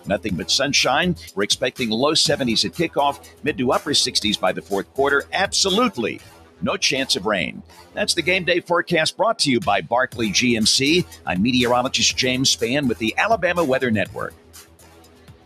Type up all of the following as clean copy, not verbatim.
Nothing but sunshine. We're expecting low 70s at kickoff, mid to upper 60s by the fourth quarter. Absolutely no chance of rain. That's the game day forecast brought to you by Barkley GMC. I'm meteorologist James Spann with the Alabama Weather Network.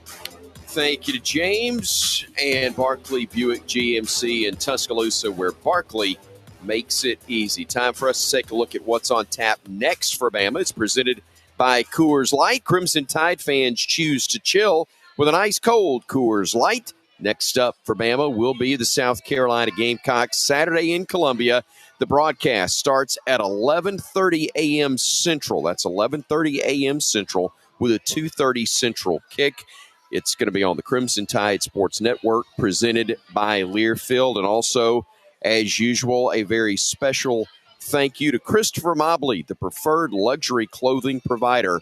Thank you to James and Barkley Buick GMC in Tuscaloosa, where Barkley makes it easy. Time for us to take a look at what's on tap next for Bama. It's presented by Coors Light. Crimson Tide fans choose to chill with an ice cold Coors Light. Next up for Bama will be the South Carolina Gamecocks Saturday in Columbia. The broadcast starts at 11:30 a.m. Central. That's 11:30 a.m. Central with a 2:30 Central kick. It's going to be on the Crimson Tide Sports Network, presented by Learfield. And also, as usual, a very special thank you to Christopher Mobley, the preferred luxury clothing provider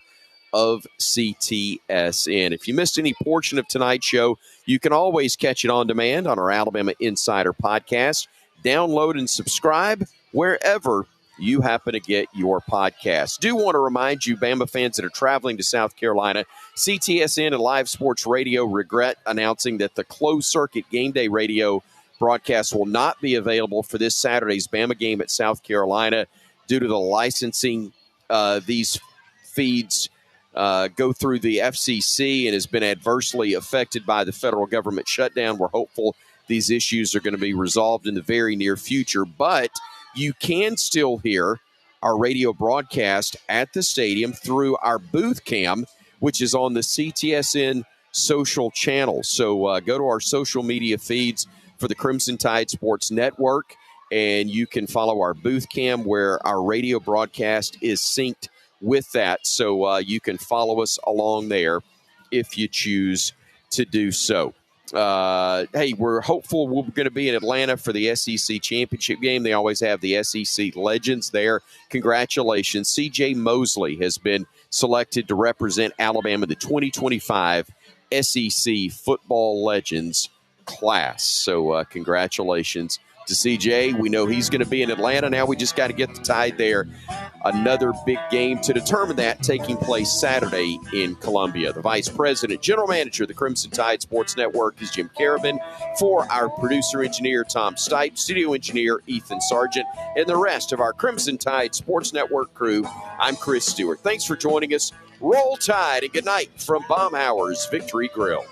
of CTSN. If you missed any portion of tonight's show, you can always catch it on demand on our Alabama Insider podcast. Download and subscribe wherever you happen to get your podcast. Do want to remind you, Bama fans that are traveling to South Carolina, CTSN and Live Sports Radio regret announcing that the closed circuit game day radio broadcast will not be available for this Saturday's Bama game at South Carolina due to the licensing. These feeds go through the FCC and has been adversely affected by the federal government shutdown. We're hopeful these issues are going to be resolved in the very near future, but you can still hear our radio broadcast at the stadium through our booth cam, which is on the CTSN social channel. So go to our social media feeds for the Crimson Tide Sports Network, and you can follow our booth cam where our radio broadcast is synced with that. So you can follow us along there if you choose to do so. Hey, we're hopeful we're going to be in Atlanta for the SEC championship game. They always have the SEC legends there. Congratulations. C.J. Mosley has been selected to represent Alabama in the 2025 SEC Football Legends class. So congratulations to C.J. We know he's going to be in Atlanta. Now we just got to get the Tide there. Another big game to determine that, taking place Saturday in Columbia. The Vice President, General Manager of the Crimson Tide Sports Network is Jim Carabin. For our producer-engineer, Tom Stipe, studio engineer, Ethan Sargent, and the rest of our Crimson Tide Sports Network crew, I'm Chris Stewart. Thanks for joining us. Roll Tide, and good night from Baumhauer's Victory Grill.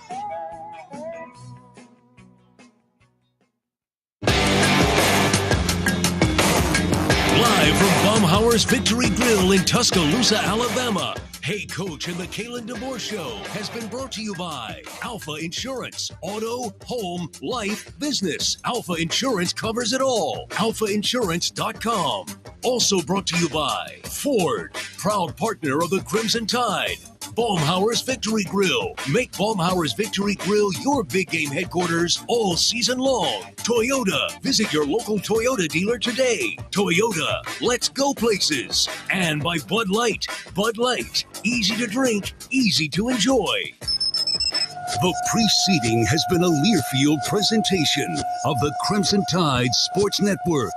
Live from Baumhauer's Victory Grill in Tuscaloosa, Alabama. Hey Coach and the Kalen DeBoer Show has been brought to you by Alpha Insurance. Auto, home, life, business. Alpha Insurance covers it all. AlphaInsurance.com. Also brought to you by Ford, proud partner of the Crimson Tide. Baumhauer's Victory Grill. Make Baumhauer's Victory Grill your big game headquarters all season long. Toyota. Visit your local Toyota dealer today. Toyota. Let's go places. And by Bud Light. Bud Light. Easy to drink, easy to enjoy. The preceding has been a Learfield presentation of the Crimson Tide Sports Network.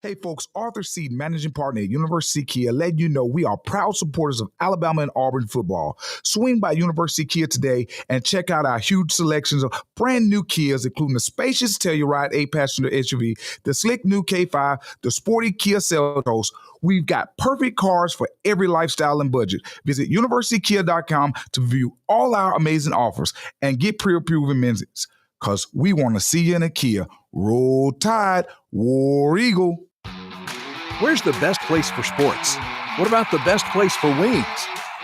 Hey folks, Arthur Seed, managing partner at University Kia, letting you know we are proud supporters of Alabama and Auburn football. Swing by University Kia today and check out our huge selections of brand new Kias, including the spacious Telluride 8-passenger SUV, the slick new K5, the sporty Kia Seltos. We've got perfect cars for every lifestyle and budget. Visit universitykia.com to view all our amazing offers and get pre-approved amenities, because we want to see you in a Kia. Roll Tide, War Eagle. Where's the best place for sports? What about the best place for wings?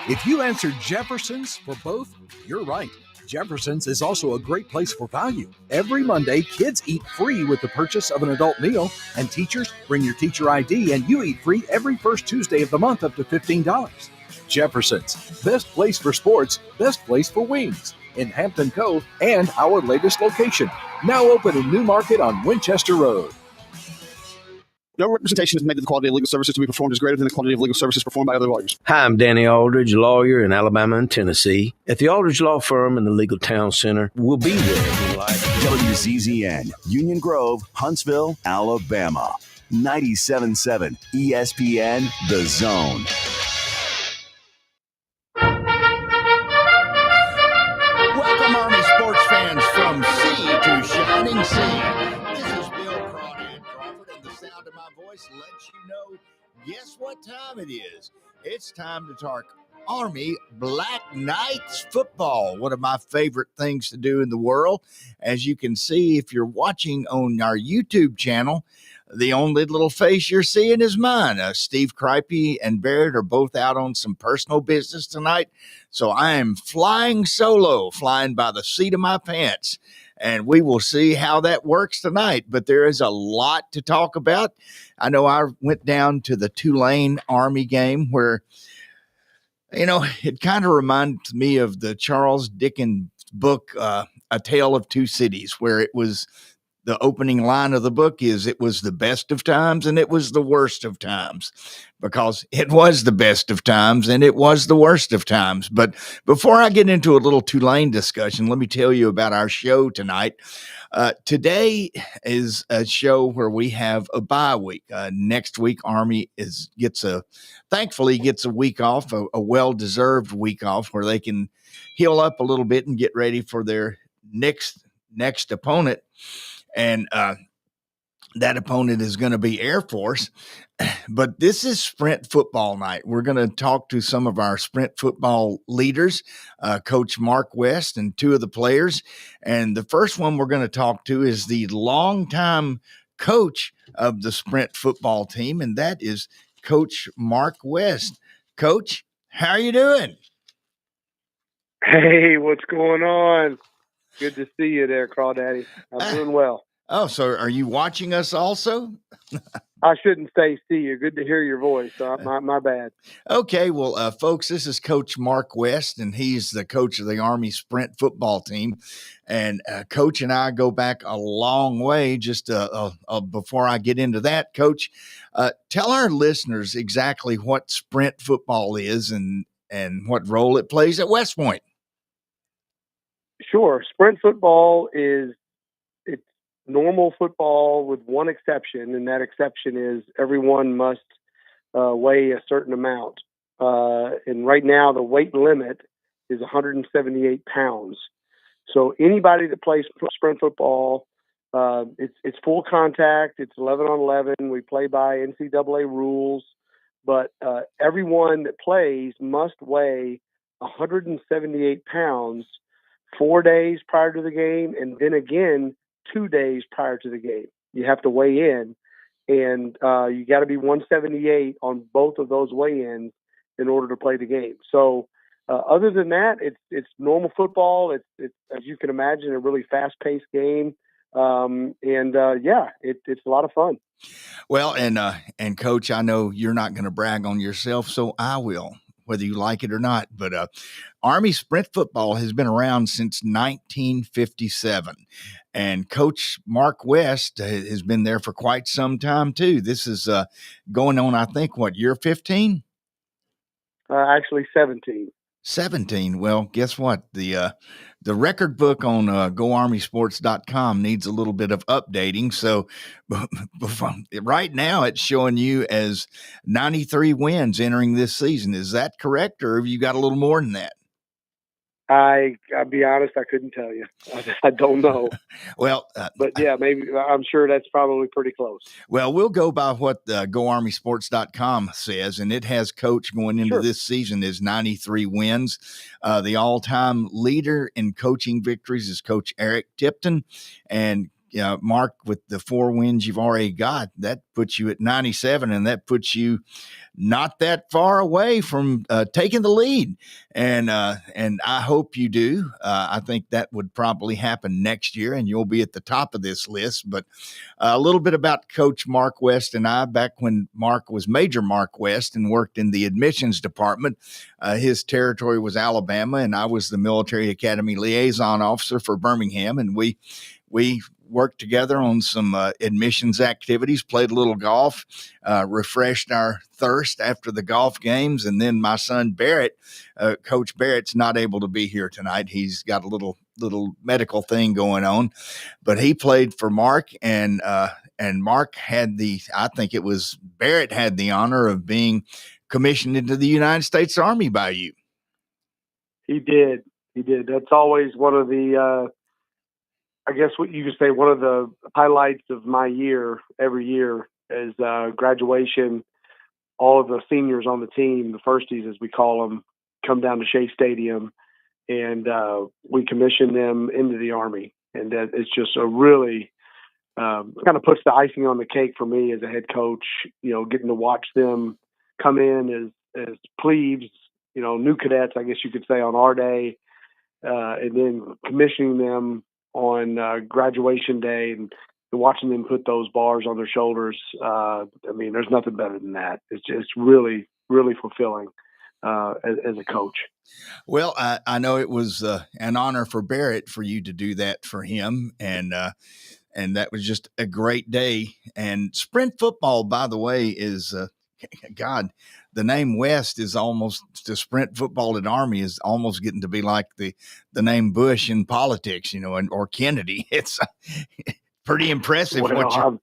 If you answered Jefferson's for both, you're right. Jefferson's is also a great place for value. Every Monday, kids eat free with the purchase of an adult meal, and teachers bring your teacher ID and you eat free every first Tuesday of the month up to $15. Jefferson's, best place for sports, best place for wings, in Hampton Cove and our latest location, now open in New Market on Winchester Road. No representation is made that the quality of legal services to be performed is greater than the quality of legal services performed by other lawyers. Hi, I'm Danny Aldridge, lawyer in Alabama and Tennessee. At the Aldridge Law Firm in the Legal Town Center, we'll be there. WCZN, Union Grove, Huntsville, Alabama. 97.7 ESPN, The Zone. Tennessee. This is Bill Crawdad Crawford, and the sound of my voice lets you know guess what time it is. It's time to talk Army Black Knights football, one of my favorite things to do in the world. As you can see, if you're watching on our YouTube channel, the only little face you're seeing is mine. Steve Cripey and Barrett are both out on some personal business tonight, so I am flying solo, flying by the seat of my pants, and we will see how that works tonight. But there is a lot to talk about. I know I went down to the Tulane Army game where, it kind of reminds me of the Charles Dickens book, A Tale of Two Cities, where it was the opening line of the book is it was the best of times and it was the worst of times, because it was the best of times and it was the worst of times. But before I get into a little Tulane discussion, let me tell you about our show tonight. Today is a show where we have a bye week. Next week, Army thankfully gets a week off, a well-deserved week off, where they can heal up a little bit and get ready for their next opponent. And that opponent is going to be Air Force. But this is Sprint football night. We're going to talk to some of our Sprint football leaders, Coach Mark West and two of the players. And the first one we're going to talk to is the longtime coach of the Sprint football team, and that is Coach Mark West. Coach, how are you doing? Hey, what's going on? Good to see you there, Crawdaddy. I'm doing well. Oh, so are you watching us also? I shouldn't say see you. Good to hear your voice. My bad. Okay, well, folks, this is Coach Mark West, and he's the coach of the Army Sprint football team. And Coach and I go back a long way. Just before I get into that, Coach, tell our listeners exactly what Sprint football is and what role it plays at West Point. Sure. Sprint football it's normal football with one exception, and that exception is everyone must weigh a certain amount. And right now the weight limit is 178 pounds. So anybody that plays sprint football, it's full contact. It's 11 on 11. We play by NCAA rules, but everyone that plays must weigh 178 pounds 4 days prior to the game, and then again 2 days prior to the game. You have to weigh in, and you got to be 178 on both of those weigh-ins in order to play the game. So other than that, it's normal football. It's as you can imagine, a really fast-paced game, it's a lot of fun. Well, and Coach, I know you're not going to brag on yourself, so I will, whether you like it or not. But Army Sprint football has been around since 1957. And Coach Mark West has been there for quite some time, too. This is going on, I think, year 15? Actually, 17. 17. Well, guess what? The record book on GoArmySports.com needs a little bit of updating. So right now it's showing you as 93 wins entering this season. Is that correct, or have you got a little more than that? I'll be honest, I couldn't tell you. I don't know. Well, but yeah, maybe I'm sure that's probably pretty close. Well, we'll go by what GoArmySports.com says, and it has Coach going into this season is 93 wins. The all-time leader in coaching victories is Coach Eric Tipton, and Mark, with the 4 wins you've already got, that puts you at 97, and that puts you not that far away from taking the lead. And I hope you do. I think that would probably happen next year, and you'll be at the top of this list. But a little bit about Coach Mark West and I. Back when Mark was Major Mark West and worked in the admissions department, his territory was Alabama, and I was the military academy liaison officer for Birmingham, and we worked together on some admissions activities, played a little golf, refreshed our thirst after the golf games. And then my son Barrett, Coach Barrett's not able to be here tonight. He's got a little medical thing going on, but he played for Mark, and Mark had Barrett had the honor of being commissioned into the United States Army by you. He did. That's always one of the I guess what you could say, one of the highlights of my year every year is graduation. All of the seniors on the team, the firsties as we call them, come down to Shea Stadium, and we commission them into the Army. And that it's just a really kind of puts the icing on the cake for me as a head coach, getting to watch them come in as plebes, new cadets, I guess you could say, on our day, and then commissioning them on graduation day and watching them put those bars on their shoulders. There's nothing better than that. It's just really, really fulfilling as a coach. Well, I know it was an honor for Barrett for you to do that for him, and that was just a great day. And sprint football, by the way, is God. The name West is almost, the sprint football at Army is almost getting to be like the name Bush in politics, or Kennedy. It's pretty impressive. Well,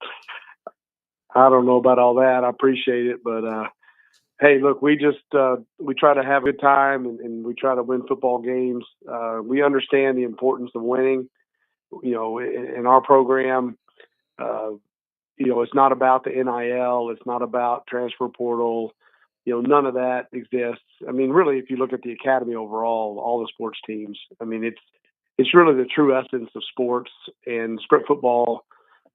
I don't know about all that. I appreciate it, but hey, look, we just we try to have a good time and we try to win football games. We understand the importance of winning. In our program, it's not about the NIL. It's not about transfer portal. None of that exists. Really, if you look at the academy overall, all the sports teams, it's really the true essence of sports, and sprint football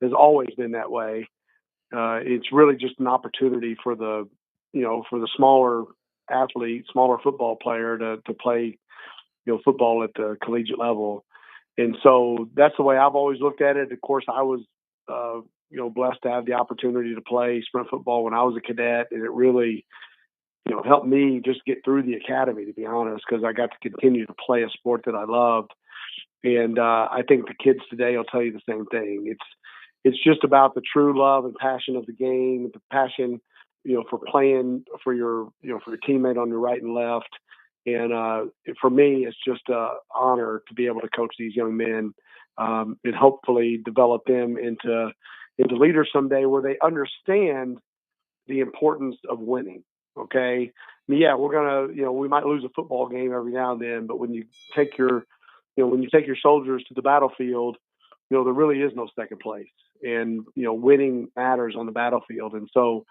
has always been that way. It's really just an opportunity for the smaller athlete, smaller football player to play, football at the collegiate level. And so that's the way I've always looked at it. Of course, I was, blessed to have the opportunity to play sprint football when I was a cadet, and it really, helped me just get through the academy, to be honest, because I got to continue to play a sport that I loved. And I think the kids today will tell you the same thing. It's just about the true love and passion of the game, the passion, for playing for your teammate on your right and left. And for me, it's just an honor to be able to coach these young men and hopefully develop them into leaders someday where they understand the importance of winning. Okay. Yeah, we're going to, we might lose a football game every now and then, but when you take your soldiers to the battlefield, there really is no second place, and, winning matters on the battlefield. And so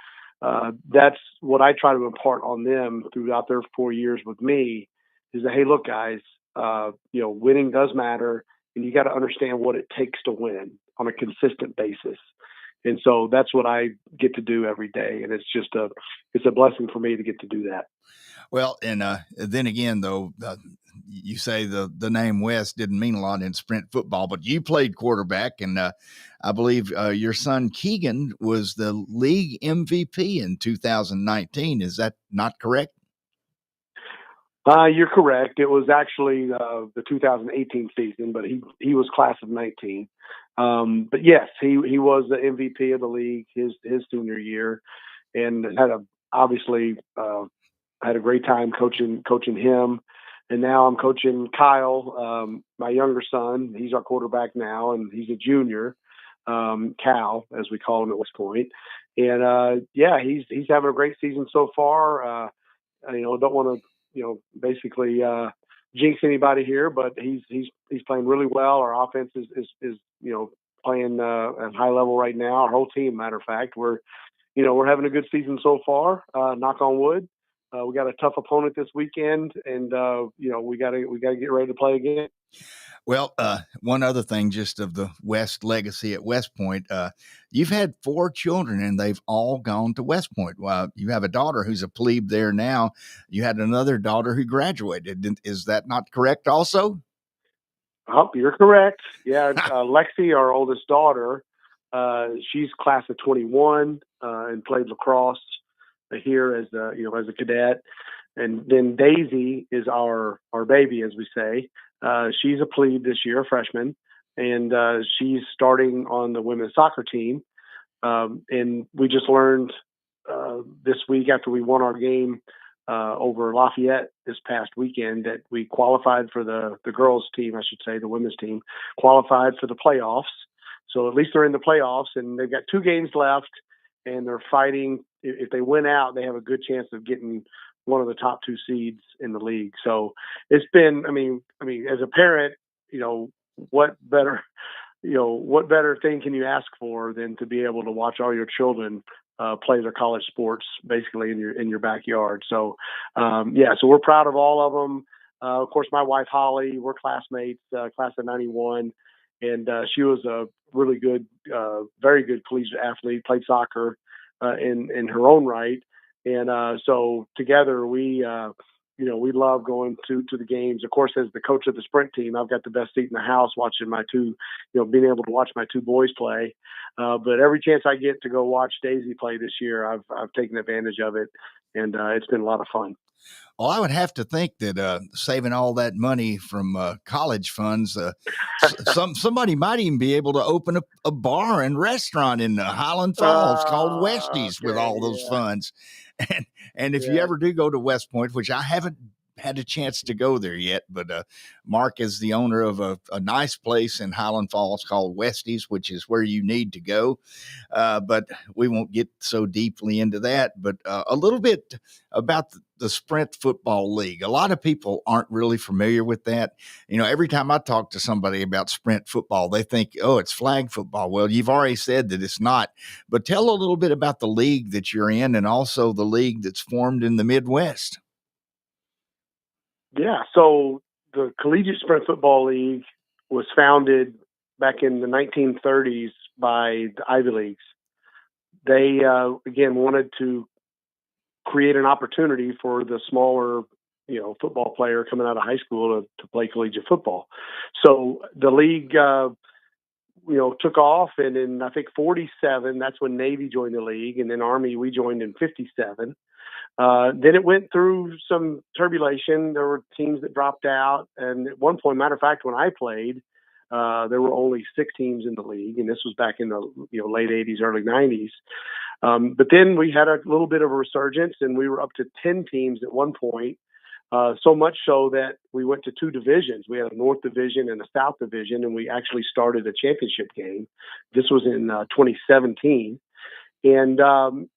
that's what I try to impart on them throughout their 4 years with me is that, hey, look, guys, winning does matter, and you got to understand what it takes to win on a consistent basis. And so that's what I get to do every day. And it's just it's a blessing for me to get to do that. Well, and then again, though, you say the name West didn't mean a lot in sprint football, but you played quarterback, and I believe your son Keegan was the league MVP in 2019. Is that not correct? You're correct. It was actually the 2018 season, but he was class of 19. But yes, he was the MVP of the league his senior year, and obviously had a great time coaching him. And now I'm coaching Kyle, my younger son. He's our quarterback now, and he's a junior, Cal, as we call him at West Point. And he's having a great season so far. Don't want to basically jinx anybody here, but he's playing really well. Our offense is playing at high level right now. Our whole team, matter of fact, we're having a good season so far. Knock on wood. We got a tough opponent this weekend, and we got to get ready to play again. Well, one other thing, just of the West legacy at West Point, you've had 4 children, and they've all gone to West Point. Well, you have a daughter who's a plebe there now. You had another daughter who graduated. Is that not correct also? Oh, you're correct. Yeah, Lexi, our oldest daughter, she's class of 21 and played lacrosse here as a cadet. And then Daisy is our baby, as we say. She's a plebe this year, a freshman, and she's starting on the women's soccer team. And we just learned this week after we won our game over Lafayette this past weekend that we qualified for the girls team, I should say, the women's team, qualified for the playoffs. So at least they're in the playoffs, and they've got 2 games left, and they're fighting. If they win out, they have a good chance of getting one of the top 2 seeds in the league. So it's been, I mean, as a parent, what better what better thing can you ask for than to be able to watch all your children play their college sports basically in your backyard. So, so we're proud of all of them. Of course, my wife, Holly, we're classmates, class of 91. And she was a really good, very good collegiate athlete, played soccer in her own right. And so together we love going to the games. Of course, as the coach of the sprint team, I've got the best seat in the house watching my two, being able to watch my two boys play. But every chance I get to go watch Daisy play this year, I've taken advantage of it. And it's been a lot of fun. Well, I would have to think that saving all that money from college funds, somebody might even be able to open a bar and restaurant in Highland Falls called Westies with all those funds. And if you ever do go to West Point, which I haven't had a chance to go there yet, but Mark is the owner of a nice place in Highland Falls called Westies, which is where you need to go. But we won't get so deeply into that. But a little bit about the Sprint Football League. A lot of people aren't really familiar with that. Every time I talk to somebody about Sprint football, they think, oh, it's flag football. Well, you've already said that it's not. But tell a little bit about the league that you're in and also the league that's formed in the Midwest. Yeah, so the Collegiate Sprint Football League was founded back in the 1930s by the Ivy Leagues. They, again, wanted to create an opportunity for the smaller, football player coming out of high school to play collegiate football. So the league, took off, and in, I think, 47, that's when Navy joined the league, and then Army, we joined in 57. Then it went through some turbulation. There were teams that dropped out. And at one point, matter of fact, when I played, there were only 6 teams in the league. And this was back in the late 80s, early 90s. But then we had a little bit of a resurgence, and we were up to 10 teams at one point. So much so that we went to 2 divisions. We had a North Division and a South Division, and we actually started a championship game. This was in 2017. And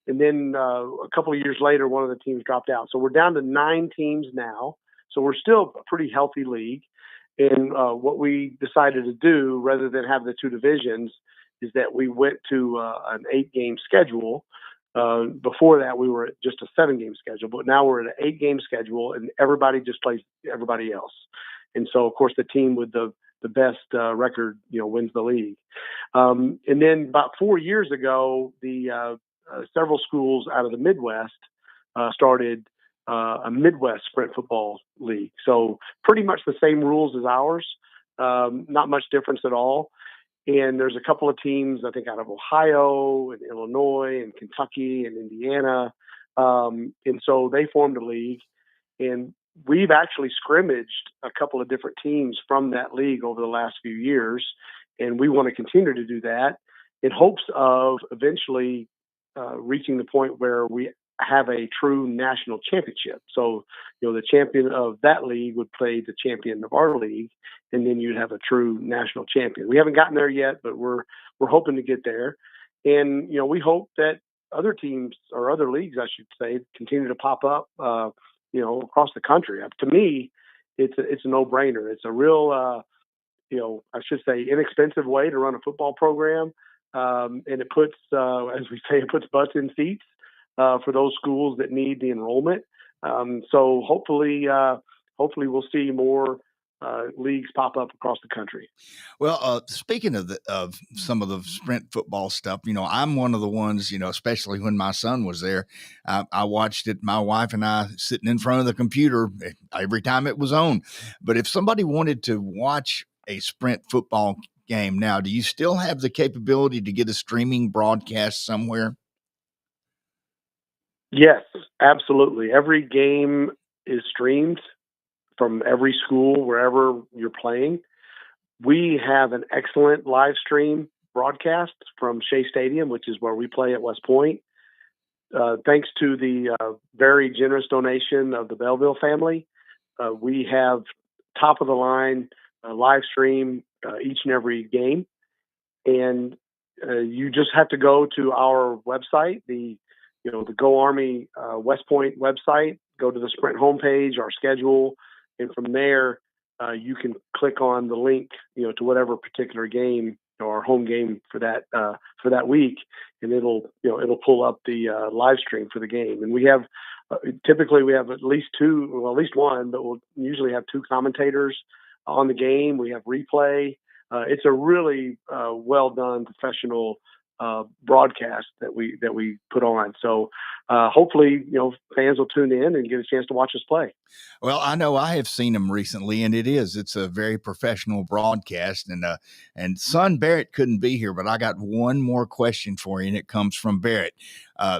then a couple of years later, one of the teams dropped out. So we're down to 9 teams now. So we're still a pretty healthy league. And what we decided to do, rather than have the 2 divisions, is that we went to an 8-game schedule. Before that, we were at just a 7-game schedule. But now we're at an 8-game schedule, and everybody just plays everybody else. And so, of course, the team with the best record, wins the league. And then about 4 years ago, the several schools out of the Midwest started a Midwest Sprint Football League. So pretty much the same rules as ours, not much difference at all. And there's a couple of teams, I think, out of Ohio and Illinois and Kentucky and Indiana. And so they formed a league. And we've actually scrimmaged a couple of different teams from that league over the last few years, and we want to continue to do that in hopes of eventually reaching the point where we have a true national championship. So, the champion of that league would play the champion of our league, and then you'd have a true national champion. We haven't gotten there yet, but we're hoping to get there. And, we hope that other teams, or other leagues, I should say, continue to pop up, across the country. To me, it's a no-brainer. It's a real, I should say, inexpensive way to run a football program. And it puts, as we say, it puts butts in seats for those schools that need the enrollment. So hopefully we'll see more leagues pop up across the country. Well, speaking of some of the Sprint football stuff, I'm one of the ones, especially when my son was there, I watched it, my wife and I sitting in front of the computer every time it was on. But if somebody wanted to watch a Sprint football game now, do you still have the capability to get a streaming broadcast somewhere? Yes, absolutely. Every game is streamed from every school, wherever you're playing. We have an excellent live stream broadcast from Shea Stadium, which is where we play at West Point. Thanks to the very generous donation of the Belleville family, we have top of the line live stream each and every game. And you just have to go to our website, the Go Army West Point website, go to the Sprint homepage, our schedule, and from there you can click on the link, to whatever particular game our home game for that week, and it'll pull up the live stream for the game. And we have typically we have at least one, but we'll usually have two commentators on the game. We have replay. It's a really well done professional broadcast that we put on. So hopefully, fans will tune in and get a chance to watch us play. Well, I know I have seen them recently, and it's a very professional broadcast. And son Barrett couldn't be here, but I got one more question for you, and it comes from Barrett.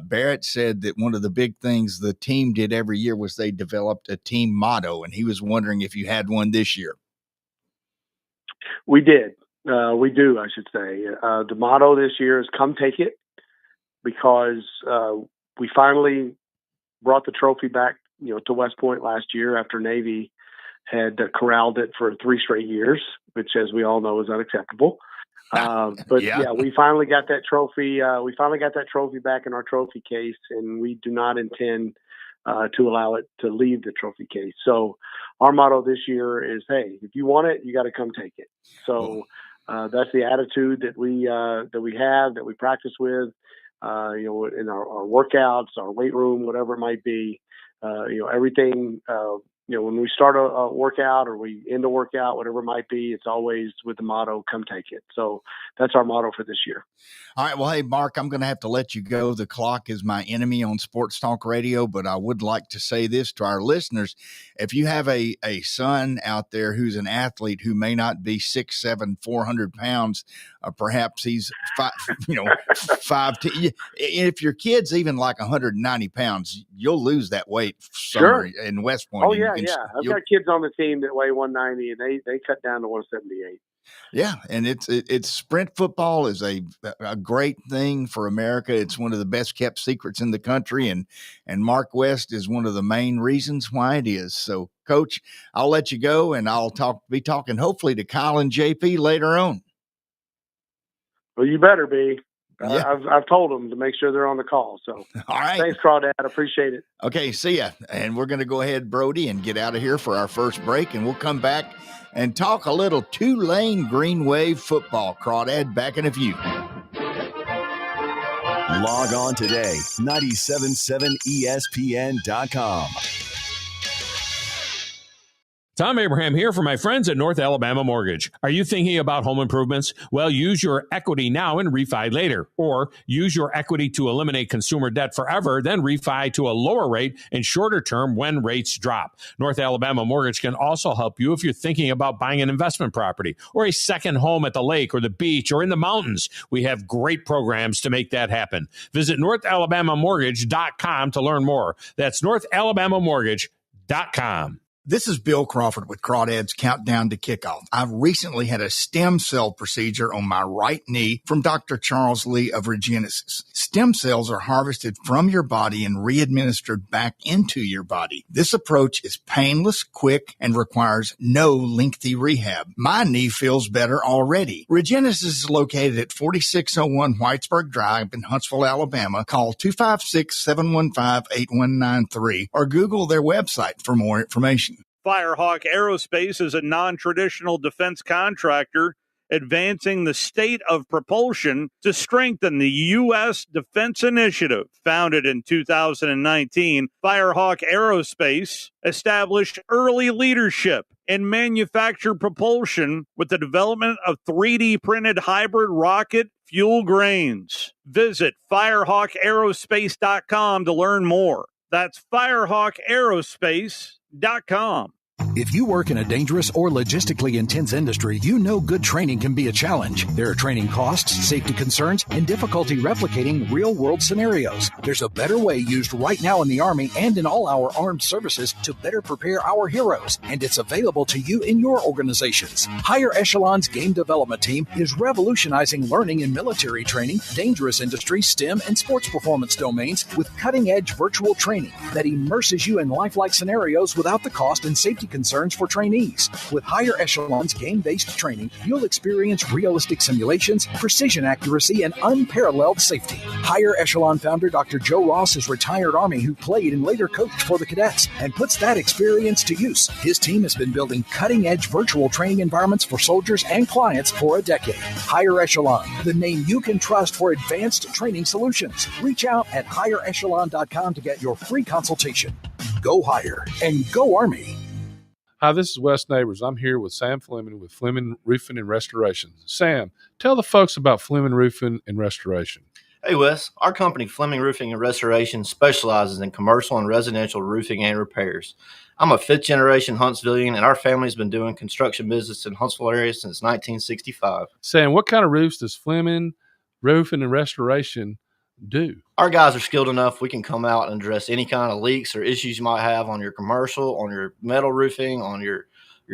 Barrett said that one of the big things the team did every year was they developed a team motto, and he was wondering if you had one this year. We did. We do, I should say. The motto this year is "Come Take It," because we finally brought the trophy back, to West Point last year after Navy had corralled it for 3 straight years, which, as we all know, is unacceptable. But we finally got that trophy. We finally got that trophy back in our trophy case, and we do not intend to allow it to leave the trophy case. So our motto this year is, hey, if you want it, you got to come take it. So that's the attitude that we have, that we practice with, in our workouts, our weight room, whatever it might be. Everything, when we start a workout or we end a workout, whatever it might be, it's always with the motto, "Come take it." So that's our motto for this year. All right. Well, hey, Mark, I'm going to have to let you go. The clock is my enemy on Sports Talk Radio, but I would like to say this to our listeners. If you have a son out there who's an athlete who may not be 6'7", 400 pounds, perhaps he's 5'10". If your kid's even like 190 pounds, you'll lose that weight somewhere in West Point. Oh, yeah. I've got kids on the team that weigh 190, and they cut down to 178. Yeah, and it's sprint football is a great thing for America. It's one of the best kept secrets in the country, and Mark West is one of the main reasons why it is. So, Coach, I'll let you go, and I'll be talking hopefully to Kyle and JP later on. Well, you better be. Yeah. I've told them to make sure they're on the call. So, all right. Thanks, Crawdad. Appreciate it. Okay, see ya. And we're going to go ahead, Brody, and get out of here for our first break, and we'll come back and talk a little Tulane Green Wave football. Crawdad, back in a few. Log on today, 977ESPN.com. Tom Abraham here for my friends at North Alabama Mortgage. Are you thinking about home improvements? Well, use your equity now and refi later. Or use your equity to eliminate consumer debt forever, then refi to a lower rate and shorter term when rates drop. North Alabama Mortgage can also help you if you're thinking about buying an investment property or a second home at the lake or the beach or in the mountains. We have great programs to make that happen. Visit NorthAlabamaMortgage.com to learn more. That's NorthAlabamaMortgage.com. This is Bill Crawford with Crawdads Countdown to Kickoff. I've recently had a stem cell procedure on my right knee from Dr. Charles Lee of Regenesis. Stem cells are harvested from your body and re-administered back into your body. This approach is painless, quick, and requires no lengthy rehab. My knee feels better already. Regenesis is located at 4601 Whitesburg Drive in Huntsville, Alabama. Call 256-715-8193 or Google their website for more information. Firehawk Aerospace is a non-traditional defense contractor advancing the state of propulsion to strengthen the U.S. Defense Initiative. Founded in 2019, Firehawk Aerospace established early leadership in manufactured propulsion with the development of 3D printed hybrid rocket fuel grains. Visit firehawkaerospace.com to learn more. That's firehawkaerospace.com. If you work in a dangerous or logistically intense industry, you know good training can be a challenge. There are training costs, safety concerns, and difficulty replicating real-world scenarios. There's a better way used right now in the Army and in all our armed services to better prepare our heroes, and it's available to you in your organizations. Higher Echelon's Game Development Team is revolutionizing learning in military training, dangerous industry, STEM, and sports performance domains with cutting-edge virtual training that immerses you in lifelike scenarios without the cost and safety concerns concerns for trainees. With Higher Echelon's game-based training, you'll experience realistic simulations, precision accuracy, and unparalleled safety. Higher Echelon founder Dr. Joe Ross is retired Army who played and later coached for the cadets and puts that experience to use. His team has been building cutting-edge virtual training environments for soldiers and clients for a decade. Higher Echelon, the name you can trust for advanced training solutions. Reach out at higherechelon.com to get your free consultation. Go higher and go Army. Hi, this is Wes Neighbors. I'm here with Sam Fleming with Fleming Roofing and Restoration. Sam, tell the folks about Fleming Roofing and Restoration. Hey, Wes. Our company, Fleming Roofing and Restoration, specializes in commercial and residential roofing and repairs. I'm a fifth-generation Huntsvillian, and our family's been doing construction business in Huntsville area since 1965. Sam, what kind of roofs does Fleming Roofing and Restoration do? Our guys are skilled enough. We can come out and address any kind of leaks or issues you might have on your commercial, on your metal roofing, on your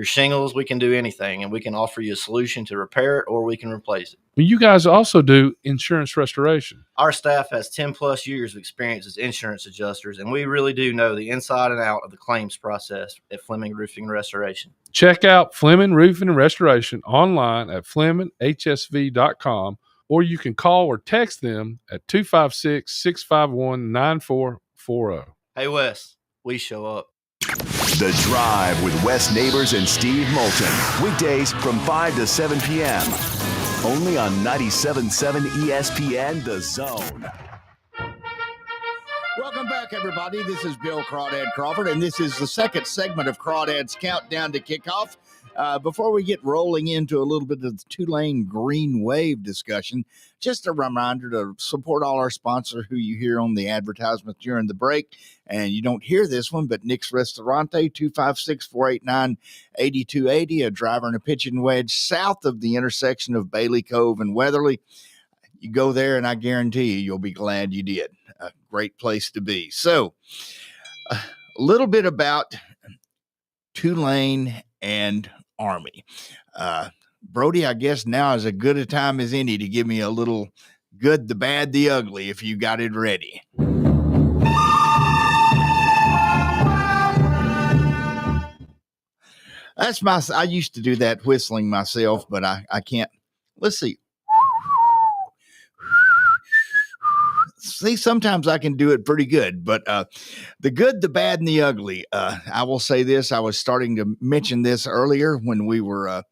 shingles. We can do anything, and we can offer you a solution to repair it, or we can replace it. You guys also do insurance restoration. Our staff has 10-plus years of experience as insurance adjusters, and we really do know the inside and out of the claims process at Fleming Roofing and Restoration. Check out Fleming Roofing and Restoration online at FlemingHSV.com, or you can call or text them at 256-651-9440. Hey, Wes, we show up. The Drive with Wes Neighbors and Steve Moulton. Weekdays from 5 to 7 p.m. Only on 97.7 ESPN The Zone. Welcome back, everybody. This is Bill Crawdad Crawford, and this is the second segment of Crawdad's Countdown to Kickoff. Before we get rolling into a little bit of the Tulane Green Wave discussion, just a reminder to support all our sponsors who you hear on the advertisement during the break. And you don't hear this one, but Nick's Restaurante, 256-489-8280, a driver and a pitching wedge south of the intersection of Bailey Cove and Weatherly. You go there, and I guarantee you'll be glad you did. A great place to be. So, a little bit about Tulane and Army. Brody, I guess now is as good a time as any to give me a little good, the bad, the ugly, if you got it ready. I used to do that whistling myself, but I can't. Let's see. See, sometimes I can do it pretty good, but the good, the bad, and the ugly. I will say this. I was starting to mention this earlier when we were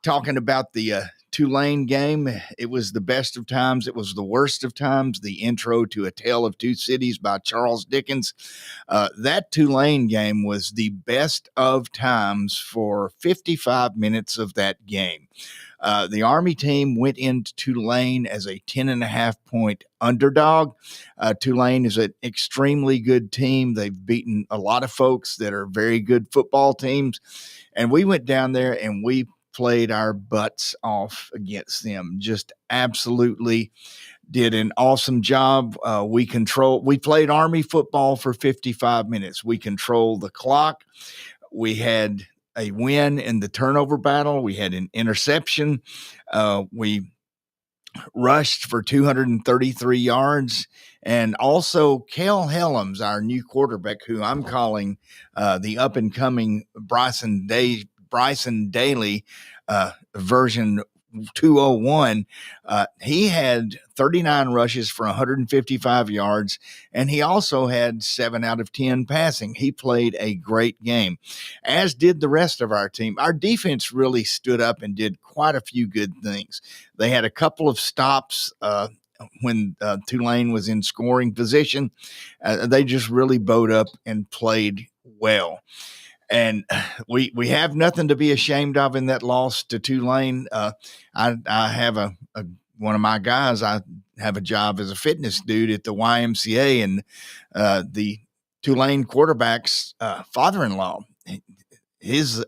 talking about the Tulane game. It was the best of times. It was the worst of times. The intro to A Tale of Two Cities by Charles Dickens. That Tulane game was the best of times for 55 minutes of that game. The Army team went into Tulane as a 10.5-point underdog. Tulane is an extremely good team. They've beaten a lot of folks that are very good football teams. And we went down there and we played our butts off against them. Just absolutely did an awesome job. We played Army football for 55 minutes. We controlled the clock. We had a win in the turnover battle. We had an interception. We rushed for 233 yards. And also Kel Helms, our new quarterback, who I'm calling the up-and-coming Bryson Daly version 201. He had 39 rushes for 155 yards, and he also had 7 out of 10 passing. He played a great game, as did the rest of our team. Our defense really stood up and did quite a few good things. They had a couple of stops when Tulane was in scoring position. They just really bowed up and played well. And we have nothing to be ashamed of in that loss to Tulane. I have one of my guys. I have a job as a fitness dude at the YMCA, and the Tulane quarterback's father-in-law. He's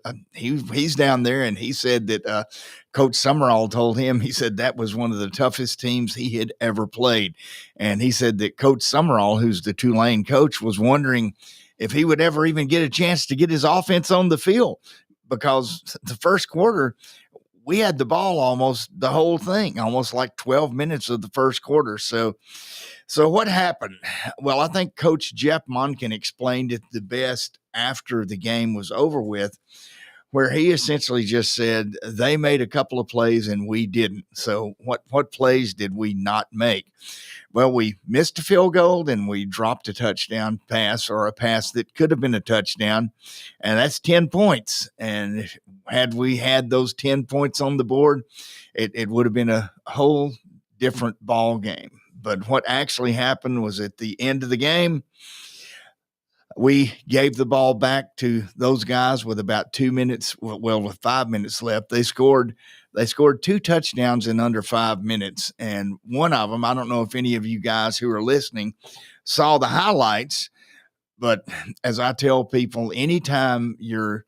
down there, and he said that Coach Summerall told him, he said that was one of the toughest teams he had ever played. And he said that Coach Summerall, who's the Tulane coach, was wondering if he would ever even get a chance to get his offense on the field, because the first quarter, we had the ball almost the whole thing, almost like 12 minutes of the first quarter. So what happened? Well, I think Coach Jeff Monken explained it the best after the game was over with, where he essentially just said they made a couple of plays and we didn't. So what plays did we not make? Well, we missed a field goal and we dropped a touchdown pass, or a pass that could have been a touchdown, and that's 10 points. And had we had those 10 points on the board, it would have been a whole different ball game. But what actually happened was, at the end of the game, we gave the ball back to those guys with about 2 minutes, with 5 minutes left. They scored 2 touchdowns in under 5 minutes. And one of them, I don't know if any of you guys who are listening saw the highlights, but as I tell people, anytime you're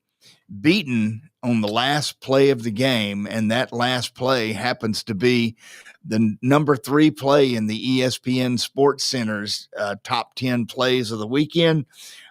beaten on the last play of the game, and that last play happens to be the number 3 play in the ESPN Sports Center's top 10 plays of the weekend,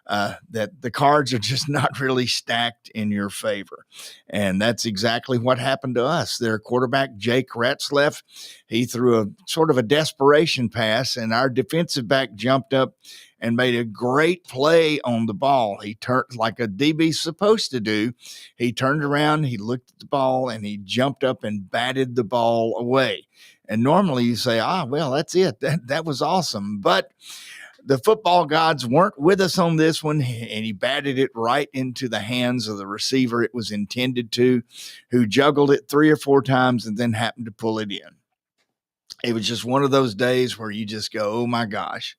that the cards are just not really stacked in your favor. And that's exactly what happened to us. Their quarterback, Jake Ratzleff, he threw a sort of a desperation pass, and our defensive back jumped up and made a great play on the ball. He turned like a DB's supposed to do. He turned around, he looked at the ball, and he jumped up and batted the ball away. And normally you say, well, that's it. That was awesome. But the football gods weren't with us on this one, and he batted it right into the hands of the receiver it was intended to, who juggled it 3 or 4 times and then happened to pull it in. It was just one of those days where you just go, oh my gosh,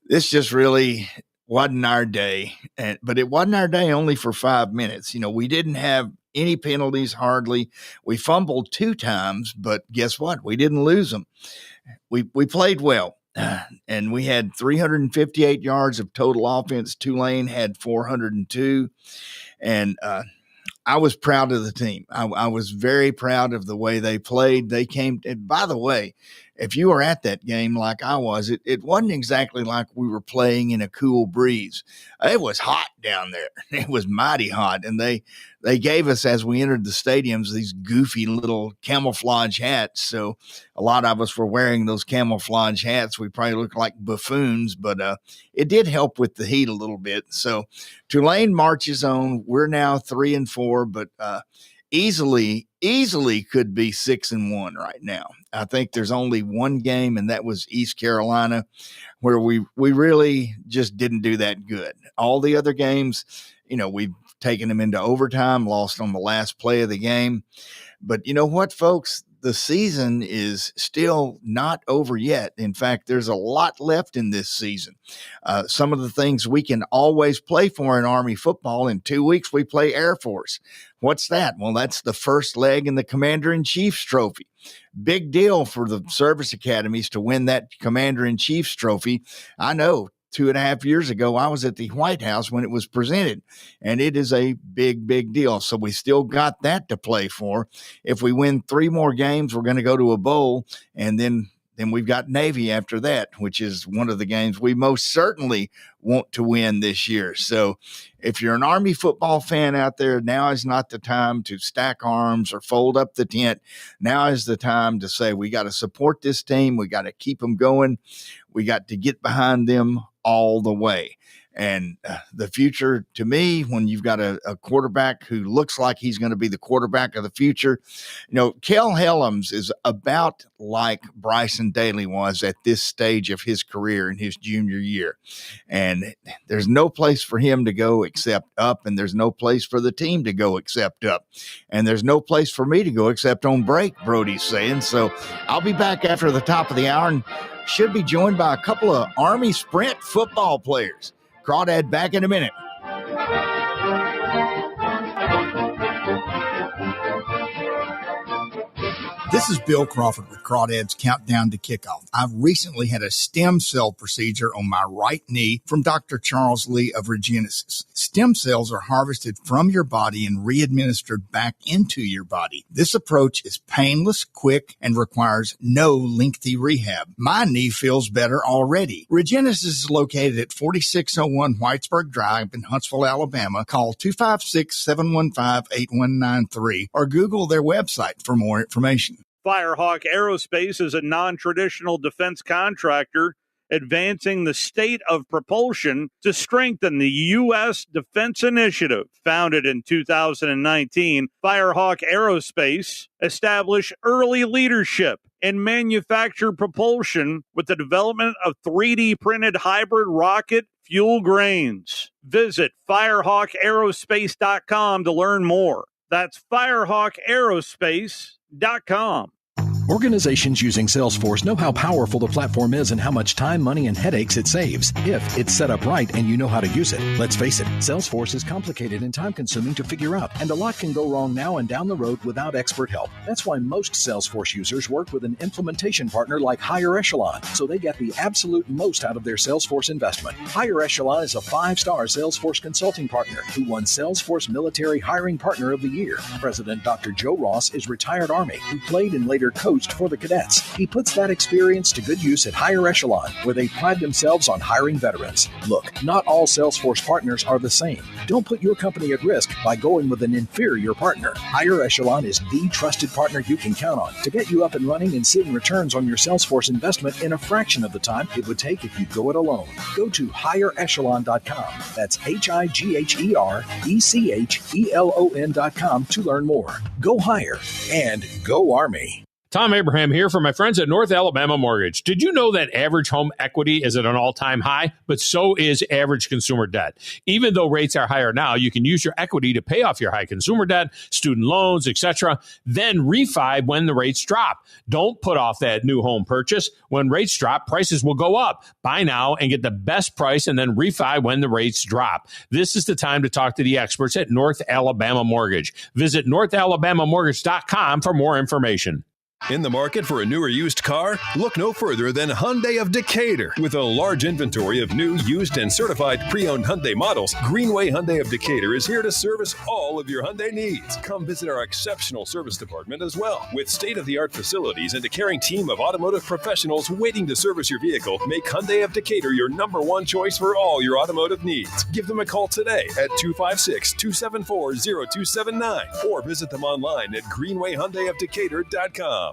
this just really wasn't our day. But it wasn't our day only for 5 minutes. We didn't have any penalties, hardly. We fumbled 2 times, but guess what? We didn't lose them. We played well. And we had 358 yards of total offense. Tulane had 402. And I was proud of the team. I was very proud of the way they played. They came, and by the way, if you were at that game like I was, it wasn't exactly like we were playing in a cool breeze. It was hot down there. It was mighty hot. And they gave us, as we entered the stadiums, these goofy little camouflage hats. So a lot of us were wearing those camouflage hats. We probably looked like buffoons, but it did help with the heat a little bit. So Tulane marches on. We're now 3-4, but easily could be 6-1 right now. I think there's only one game, and that was East Carolina, where we really just didn't do that good. All the other games, we've taken them into overtime, lost on the last play of the game. But you know what, folks? The season is still not over yet. In fact, there's a lot left in this season. Some of the things we can always play for in Army football. In 2 weeks, we play Air Force. What's that? Well, that's the first leg in the Commander-in-Chief's trophy. Big deal for the service academies to win that Commander-in-Chief's trophy. I know 2.5 years ago, I was at the White House when it was presented, and it is a big, big deal. So we still got that to play for. If we win 3 more games, we're going to go to a bowl, and then we've got Navy after that, which is one of the games we most certainly want to win this year. So if you're an Army football fan out there, now is not the time to stack arms or fold up the tent. Now is the time to say, we got to support this team. We got to keep them going. We got to get behind them all the way. And the future, to me, when you've got a quarterback who looks like he's going to be the quarterback of the future, Kel Helms is about like Bryson Daly was at this stage of his career in his junior year. And there's no place for him to go except up, and there's no place for the team to go except up. And there's no place for me to go except on break, Brody's saying. So I'll be back after the top of the hour and should be joined by a couple of Army Sprint football players. Crawdad back in a minute. This is Bill Crawford with Crawdads Countdown to Kickoff. I've recently had a stem cell procedure on my right knee from Dr. Charles Lee of Regenesis. Stem cells are harvested from your body and re-administered back into your body. This approach is painless, quick, and requires no lengthy rehab. My knee feels better already. Regenesis is located at 4601 Whitesburg Drive in Huntsville, Alabama. Call 256-715-8193 or Google their website for more information. Firehawk Aerospace is a non-traditional defense contractor advancing the state of propulsion to strengthen the U.S. Defense Initiative. Founded in 2019, Firehawk Aerospace established early leadership in manufactured propulsion with the development of 3D printed hybrid rocket fuel grains. Visit firehawkaerospace.com to learn more. That's firehawkaerospace.com. Organizations using Salesforce know how powerful the platform is and how much time, money, and headaches it saves if it's set up right and you know how to use it. Let's face it, Salesforce is complicated and time-consuming to figure out, and a lot can go wrong now and down the road without expert help. That's why most Salesforce users work with an implementation partner like Higher Echelon, so they get the absolute most out of their Salesforce investment. Higher Echelon is a 5-star Salesforce consulting partner who won Salesforce Military Hiring Partner of the Year. President Dr. Joe Ross is retired Army who played and later coached for the cadets. He puts that experience to good use at Higher Echelon, where they pride themselves on hiring veterans. Look, not all Salesforce partners are the same. Don't put your company at risk by going with an inferior partner. Higher Echelon is the trusted partner you can count on to get you up and running and seeing returns on your Salesforce investment in a fraction of the time it would take if you go it alone. Go to higherechelon.com. That's HIGHERECHELON.com to learn more. Go higher and go Army. Tom Abraham here for my friends at North Alabama Mortgage. Did you know that average home equity is at an all-time high? But so is average consumer debt. Even though rates are higher now, you can use your equity to pay off your high consumer debt, student loans, etc., then refi when the rates drop. Don't put off that new home purchase. When rates drop, prices will go up. Buy now and get the best price and then refi when the rates drop. This is the time to talk to the experts at North Alabama Mortgage. Visit NorthAlabamaMortgage.com for more information. In the market for a new or used car? Look no further than Hyundai of Decatur. With a large inventory of new, used, and certified pre-owned Hyundai models, Greenway Hyundai of Decatur is here to service all of your Hyundai needs. Come visit our exceptional service department as well. With state-of-the-art facilities and a caring team of automotive professionals waiting to service your vehicle, make Hyundai of Decatur your #1 choice for all your automotive needs. Give them a call today at 256-274-0279 or visit them online at greenwayhyundaiofdecatur.com.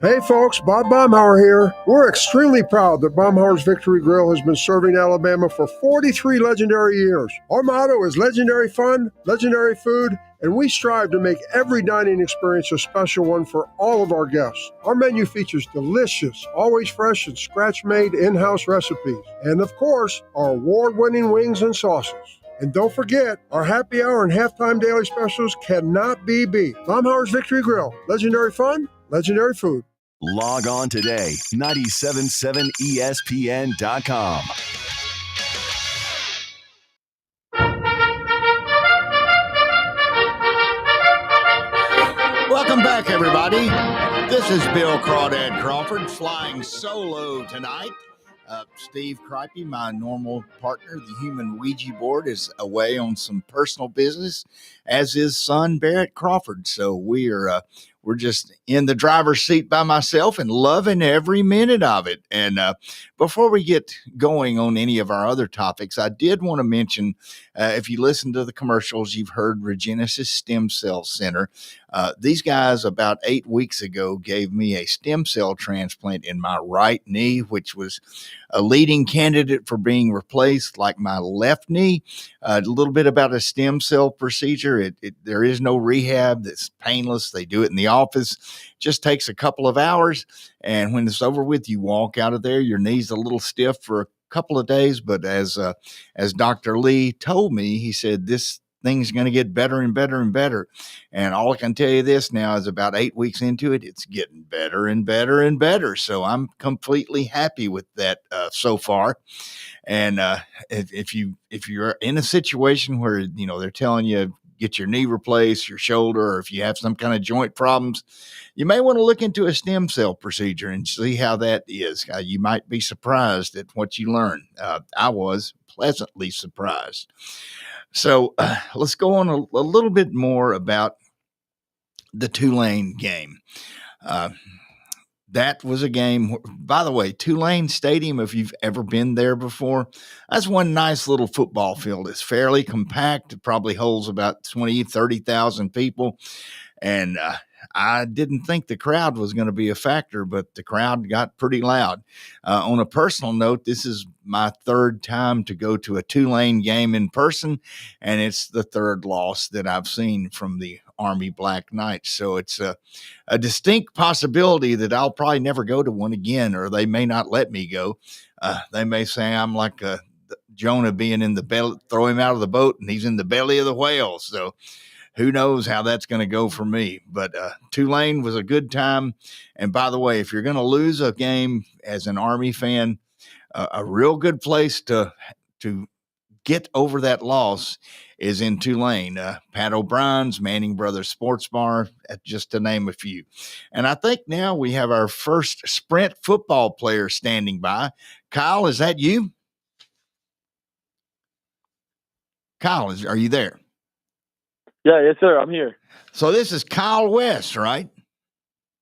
Hey folks, Bob Baumhauer here. We're extremely proud that Baumhauer's Victory Grill has been serving Alabama for 43 legendary years. Our motto is legendary fun, legendary food, and we strive to make every dining experience a special one for all of our guests. Our menu features delicious, always fresh and scratch-made in-house recipes. And of course, our award-winning wings and sauces. And don't forget, our happy hour and halftime daily specials cannot be beat. Baumhauer's Victory Grill, legendary fun, legendary food. Log on today, 977ESPN.com. Welcome back, everybody. This is Bill Crawdad Crawford flying solo tonight. Steve Cripey, my normal partner, the human Ouija board, is away on some personal business, as is son Barrett Crawford. So we're just in the driver's seat by myself and loving every minute of it. And before we get going on any of our other topics, I did want to mention, if you listen to the commercials, you've heard Regenesis Stem Cell Center. These guys about 8 weeks ago gave me a stem cell transplant in my right knee, which was a leading candidate for being replaced like my left knee. A little bit about a stem cell procedure. There is no rehab. That's painless. They do it in the office. Just takes a couple of hours. And when it's over with, you walk out of there. Your knee's a little stiff for a couple of days. But as Dr. Lee told me, he said, this thing's going to get better and better and better. And all I can tell you this now is about 8 weeks into it, it's getting better and better and better. So I'm completely happy with that so far. And if you're in a situation where, they're telling you get your knee replaced, your shoulder, or if you have some kind of joint problems, you may want to look into a stem cell procedure and see how that is. You might be surprised at what you learn. I was pleasantly surprised. So let's go on a little bit more about the Tulane game. That was a game, by the way, Tulane Stadium, if you've ever been there before, that's one nice little football field. It's fairly compact. It probably holds about 20,000, 30,000 people. And I didn't think the crowd was going to be a factor, but the crowd got pretty loud. On a personal note, this is my third time to go to a Tulane game in person, and it's the third loss that I've seen from the Army Black Knights. So it's a distinct possibility that I'll probably never go to one again, or they may not let me go. They may say I'm like Jonah being in the belly, throw him out of the boat, and he's in the belly of the whale. So who knows how that's going to go for me. But Tulane was a good time. And by the way, if you're going to lose a game as an Army fan, a real good place to get over that loss is in Tulane. Pat O'Brien's, Manning Brothers Sports Bar, just to name a few. And I think now we have our first Sprint football player standing by. Kyle, is that you? Kyle, are you there? Yeah, yes, sir. I'm here. So this is Kyle West, right?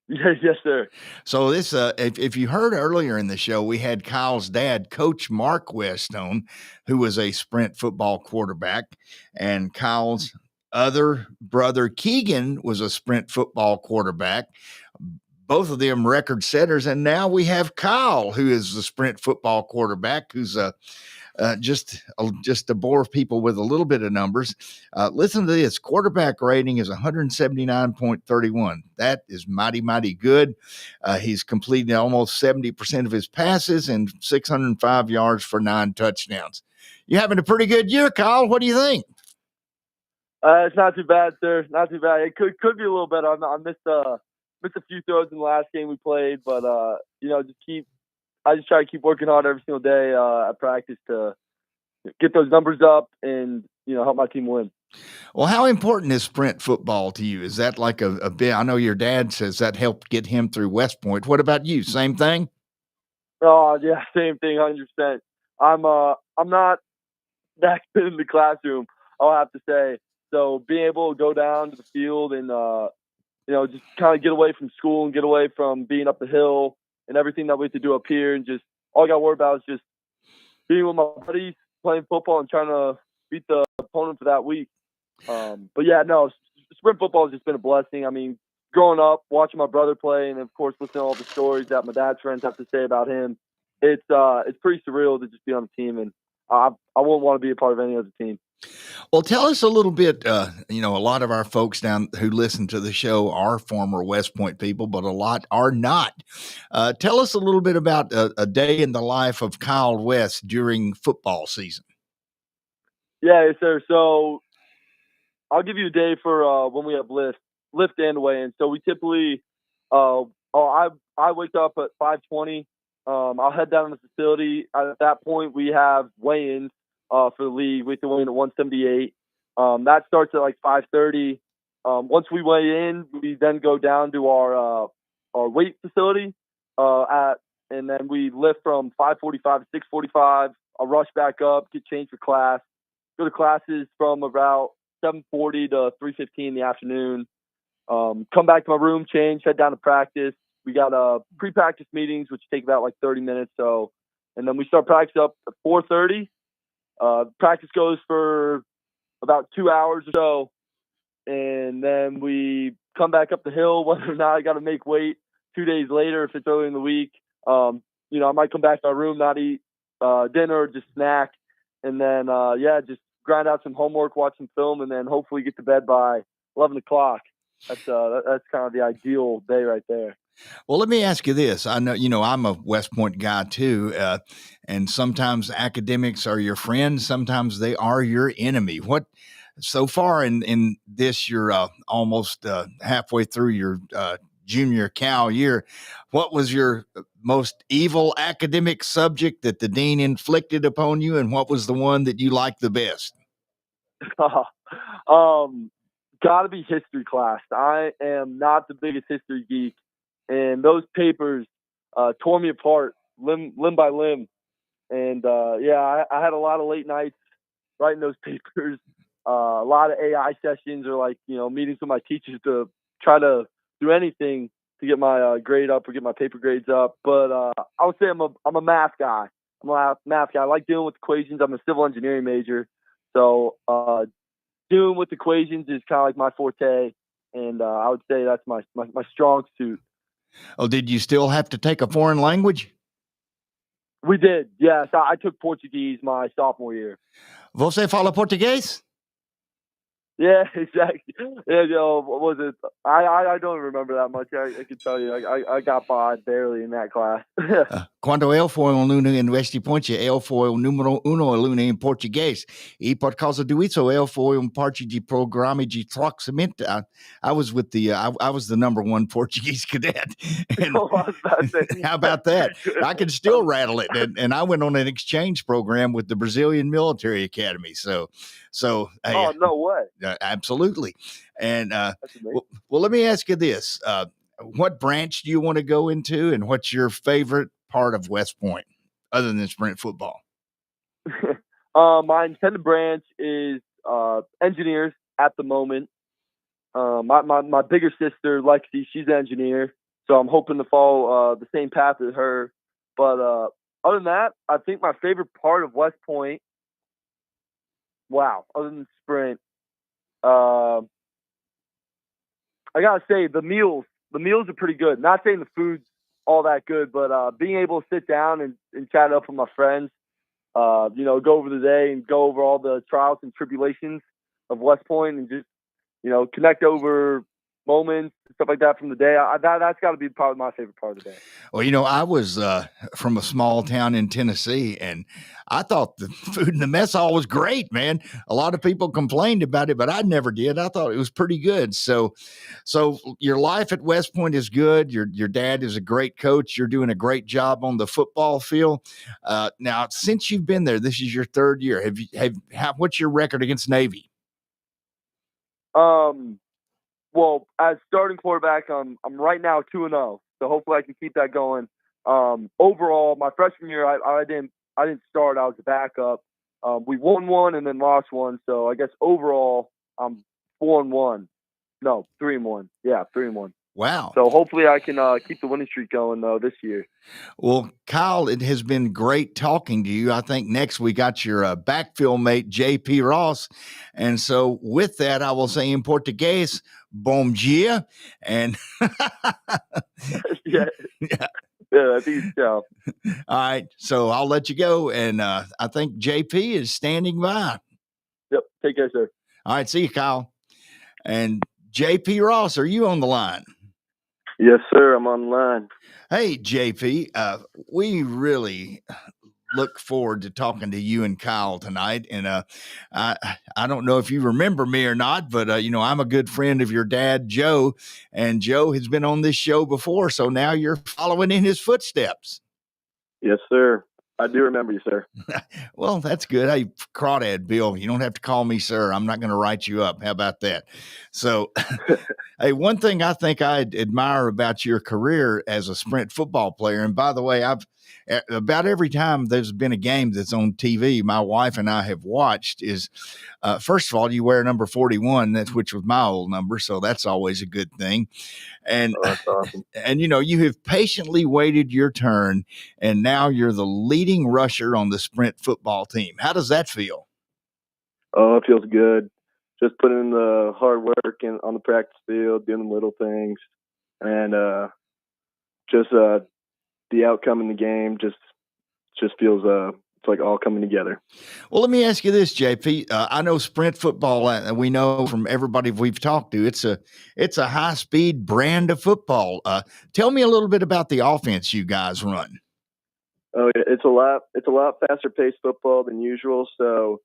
Yes, sir. So this, if you heard earlier in the show, we had Kyle's dad, Coach Mark West, on, who was a Sprint football quarterback, and Kyle's other brother, Keegan, was a Sprint football quarterback. Both of them record setters, and now we have Kyle, who is the Sprint football quarterback, who's just to bore people with a little bit of numbers. Listen to this. Quarterback rating is 179.31. That is mighty, mighty good. He's completed almost 70% of his passes and 605 yards for 9 touchdowns. You're having a pretty good year, Kyle. What do you think? It's not too bad, sir. Not too bad. It could be a little better. I missed a few throws in the last game we played, but I just try to keep working hard every single day at practice to get those numbers up and, help my team win. Well, how important is Sprint football to you? Is that like a bit? I know your dad says that helped get him through West Point. What about you? Same thing? Oh, yeah, same thing, 100%. I'm not that good in the classroom, I'll have to say. So being able to go down to the field and, just kind of get away from school and get away from being up the hill and everything that we have to do up here, and just all I got to worry about is just being with my buddies, playing football, and trying to beat the opponent for that week. But yeah, no, Sprint football has just been a blessing. I mean, growing up, watching my brother play, and of course listening to all the stories that my dad's friends have to say about him, it's pretty surreal to just be on the team, and I wouldn't want to be a part of any other team. Well, tell us a little bit, a lot of our folks down who listen to the show are former West Point people, but a lot are not. Tell us a little bit about a day in the life of Kyle West during football season. Yeah, sir. So I'll give you a day for when we have lift and weigh-in. So we typically, I wake up at 5:20. I'll head down to the facility. At that point, we have weigh-ins for the league. We have to weigh in at 178. That starts at like 5:30. Once we weigh in, we then go down to our weight facility and then we lift from 5:45 to 6:45. I'll rush back up, get changed for class, go to classes from about 7:40 to 3:15 in the afternoon. Come back to my room, change, head down to practice. We got pre-practice meetings, which take about like 30 minutes. And then we start practice up at 4:30. Practice goes for about 2 hours or so, and then we come back up the hill. Whether or not I got to make weight 2 days later, if it's early in the week, I might come back to my room, not eat dinner, just snack, and then just grind out some homework, watch some film, and then hopefully get to bed by 11 o'clock. That's kind of the ideal day right there. Well, let me ask you this. I know, I'm a West Point guy too, and sometimes academics are your friend, sometimes they are your enemy. What so far in this, you're almost halfway through your junior Cal year. What was your most evil academic subject that the dean inflicted upon you, and what was the one that you liked the best? Gotta be history class. I am not the biggest history geek, and those papers tore me apart limb by limb. And I had a lot of late nights writing those papers, a lot of AI sessions, or meetings with my teachers to try to do anything to get my grade up or get my paper grades up. But I would say I'm a math guy. I'm a math guy. I like dealing with equations. I'm a civil engineering major, so dealing with equations is kind of like my forte. and I would say that's my strong suit. Oh, did you still have to take a foreign language? We did, yes. I took Portuguese my sophomore year. Você fala português? Yeah, exactly. Yeah, what was it? I don't remember that much. I can tell you, I got by barely in that class. Quando eu fui um aluno em West Point, eu fui o número 1 aluno em português. E por causa disso, eu fui parte de programa de treinamento. I was with the, I was the number 1 Portuguese cadet. And how about that? I can still rattle it. And I went on an exchange program with the Brazilian Military Academy. So oh, no way. Absolutely. And well, let me ask you this. What branch do you want to go into, and what's your favorite part of West Point other than sprint football? My intended branch is engineers at the moment. My bigger sister, Lexi, she's an engineer, so I'm hoping to follow the same path as her. But other than that, I think my favorite part of West Point, other than sprint, I gotta say the meals are pretty good. Not saying the food's all that good, but being able to sit down and chat up with my friends, go over the day and go over all the trials and tribulations of West Point and just, connect over moments and stuff like that from the day. That's got to be probably my favorite part of the day. Well, I was from a small town in Tennessee, and I thought the food in the mess hall was great, man. A lot of people complained about it, but I never did. I thought it was pretty good. So your life at West Point is good. Your dad is a great coach. You're doing a great job on the football field. Now, since you've been there, this is your 3rd year. What's your record against Navy? Well, as starting quarterback, I'm right now 2-0. So hopefully I can keep that going. Overall, my freshman year, I didn't start. I was a backup. We won 1 and then lost 1. So I guess overall, I'm 4-1. No, 3-1. Yeah, 3-1. Wow. So hopefully I can keep the winning streak going, though, this year. Well, Kyle, it has been great talking to you. I think next we got your backfield mate, J.P. Ross. And so with that, I will say in Portuguese, bom dia. And yeah, I think so. All right. So I'll let you go. And I think J.P. is standing by. Yep. Take care, sir. All right. See you, Kyle. And J.P. Ross, are you on the line? Yes, sir. I'm on the line. Hey, JP, we really look forward to talking to you and Kyle tonight. And I don't know if you remember me or not, but, I'm a good friend of your dad, Joe, and Joe has been on this show before. So now you're following in his footsteps. Yes, sir. I do remember you, sir. Well, that's good. Hey, Crawdad Bill, you don't have to call me sir. I'm not going to write you up. How about that? So, hey, one thing I think I admire about your career as a sprint football player, and by the way, about every time there's been a game that's on TV, my wife and I have watched is, first of all, you wear number 41, which was my old number. So that's always a good thing. And, that's awesome. And, you have patiently waited your turn, and now you're the leading rusher on the sprint football team. How does that feel? Oh, it feels good. Just putting in the hard work on the practice field, doing the little things, and just the outcome in the game just feels it's like all coming together. Well, let me ask you this, JP. I know sprint football. We know from everybody we've talked to, it's a high speed brand of football. Tell me a little bit about the offense you guys run. Oh, it's a lot faster paced football than usual. So,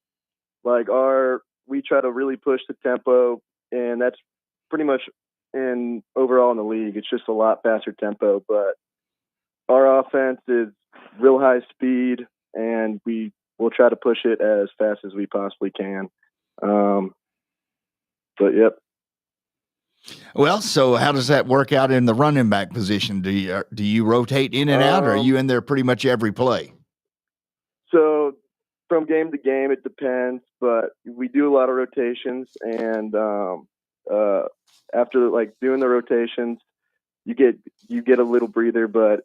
like we try to really push the tempo, and that's pretty much overall in the league. It's just a lot faster tempo, but our offense is real high speed, and we will try to push it as fast as we possibly can. But yep. Well, so how does that work out in the running back position? Do you rotate in and out, or are you in there pretty much every play? So from game to game, it depends, but we do a lot of rotations, and after like doing the rotations, you get a little breather, but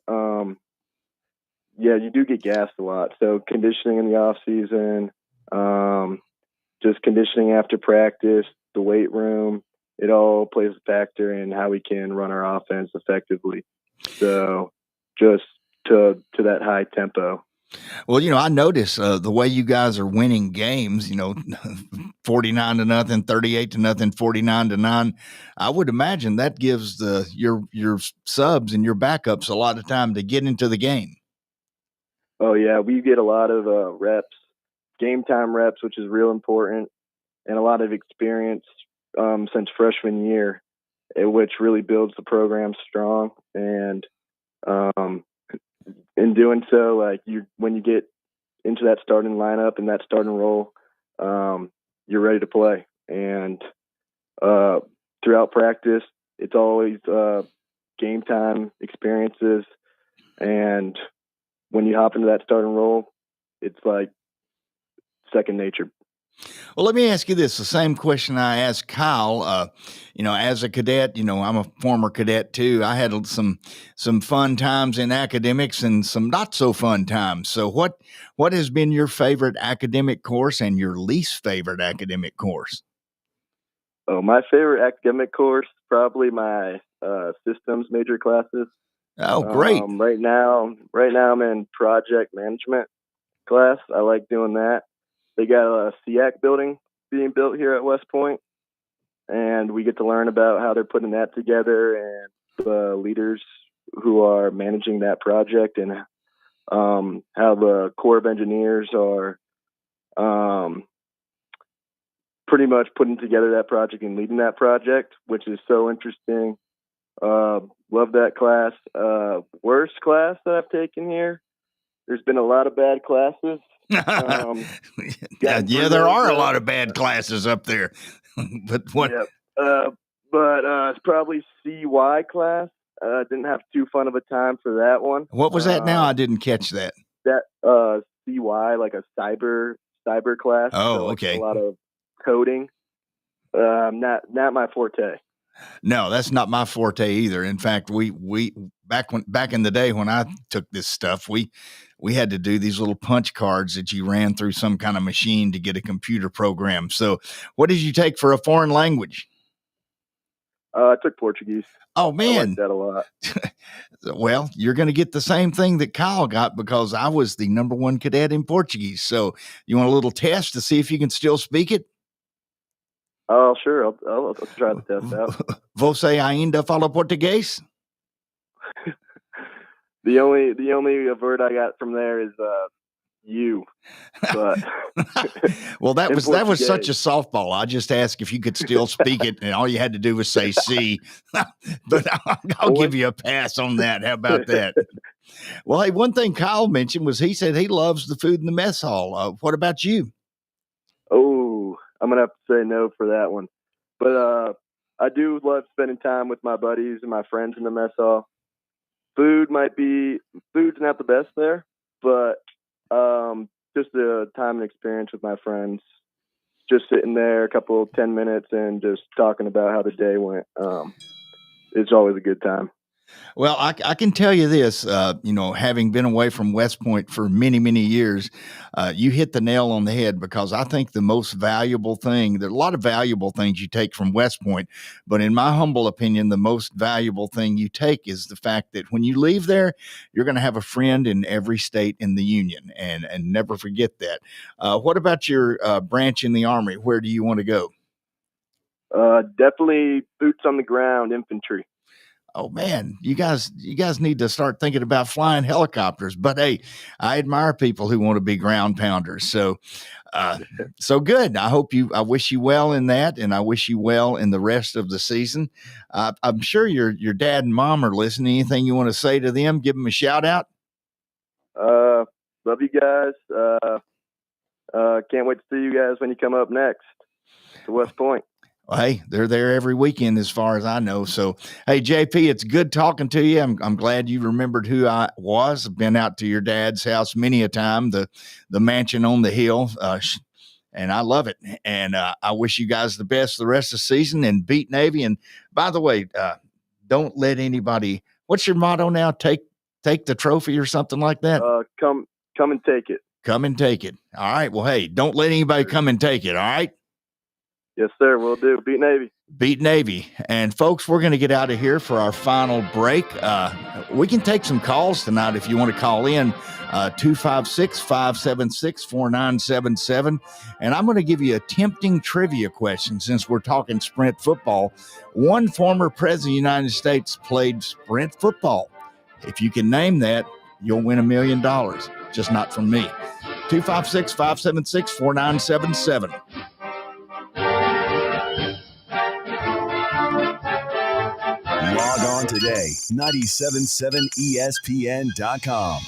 you do get gassed a lot. So conditioning in the off season, just conditioning after practice, the weight room, it all plays a factor in how we can run our offense effectively. So just to that high tempo. Well, I notice the way you guys are winning games, 49-0, 38-0, 49-9. I would imagine that gives your subs and your backups a lot of time to get into the game. Oh, yeah, we get a lot of reps, game time reps, which is real important, and a lot of experience since freshman year, which really builds the program strong. And in doing so, when you get into that starting lineup and that starting role, you're ready to play. And throughout practice, it's always game time experiences. And when you hop into that starting role, it's like second nature. Well, let me ask you this, the same question I asked Kyle. As a cadet, I'm a former cadet too. I had some fun times in academics and some not so fun times. So what has been your favorite academic course and your least favorite academic course? Oh, my favorite academic course, probably my systems major classes. Oh, great. Right now I'm in project management class. I like doing that. They got a SEAC building being built here at West Point, and we get to learn about how they're putting that together and the leaders who are managing that project, and how the Corps of Engineers are pretty much putting together that project and leading that project, which is so interesting. Love that class. Worst class that I've taken here, there's been a lot of bad classes. Yeah, there are a lot of bad classes up there. But what? Yeah. But it's probably CY class. Didn't have too fun of a time for that one. What was that now? I didn't catch that. That CY, like a cyber class. Oh, so okay. A lot of coding. Not my forte. No, that's not my forte either. In fact, we back in the day when I took this stuff, we had to do these little punch cards that you ran through some kind of machine to get a computer program. So, what did you take for a foreign language? I took Portuguese. Oh, man. I like that a lot. Well, you're going to get the same thing that Kyle got because I was the number one cadet in Portuguese. So, you want a little test to see if you can still speak it? Oh, sure. I'll try the test out. Você ainda fala português? The only word I got from there is you. But well, that was such a softball. I just asked if you could still speak it, and all you had to do was say "C." But I'll give you a pass on that. How about that? Well, hey, one thing Kyle mentioned was he said he loves the food in the mess hall. What about you? Oh, I'm gonna have to say no for that one. But I do love spending time with my buddies and my friends in the mess hall. Food's not the best there, but just the time and experience with my friends, just sitting there a couple 10 minutes and just talking about how the day went. It's always a good time. Well, I can tell you this, having been away from West Point for many, many years, you hit the nail on the head because I think the most valuable thing, there are a lot of valuable things you take from West Point, but in my humble opinion, the most valuable thing you take is the fact that when you leave there, you're going to have a friend in every state in the Union, and never forget that. What about your branch in the Army? Where do you want to go? Definitely boots on the ground, infantry. Oh man, you guys need to start thinking about flying helicopters. But hey, I admire people who want to be ground pounders. So, so good. I wish you well in that, and I wish you well in the rest of the season. I'm sure your dad and mom are listening. Anything you want to say to them? Give them a shout out. Love you guys. Can't wait to see you guys when you come up next to West Point. Well, hey, they're there every weekend as far as I know. So, hey, JP, it's good talking to you. I'm glad you remembered who I was. I've been out to your dad's house many a time, the mansion on the hill, and I love it. And I wish you guys the best the rest of the season and beat Navy. And by the way, don't let anybody – what's your motto now? Take the trophy or something like that? Come and take it. Come and take it. All right. Well, hey, don't let anybody come and take it, all right? Yes, sir. We'll do. Beat Navy. Beat Navy. And folks, we're going to get out of here for our final break. We can take some calls tonight if you want to call in. 256-576-4977. And I'm going to give you a tempting trivia question since we're talking Sprint football. One former president of the United States played Sprint football. If you can name that, you'll win $1 million. Just not from me. 256-576-4977. Log on today, 977ESPN.com.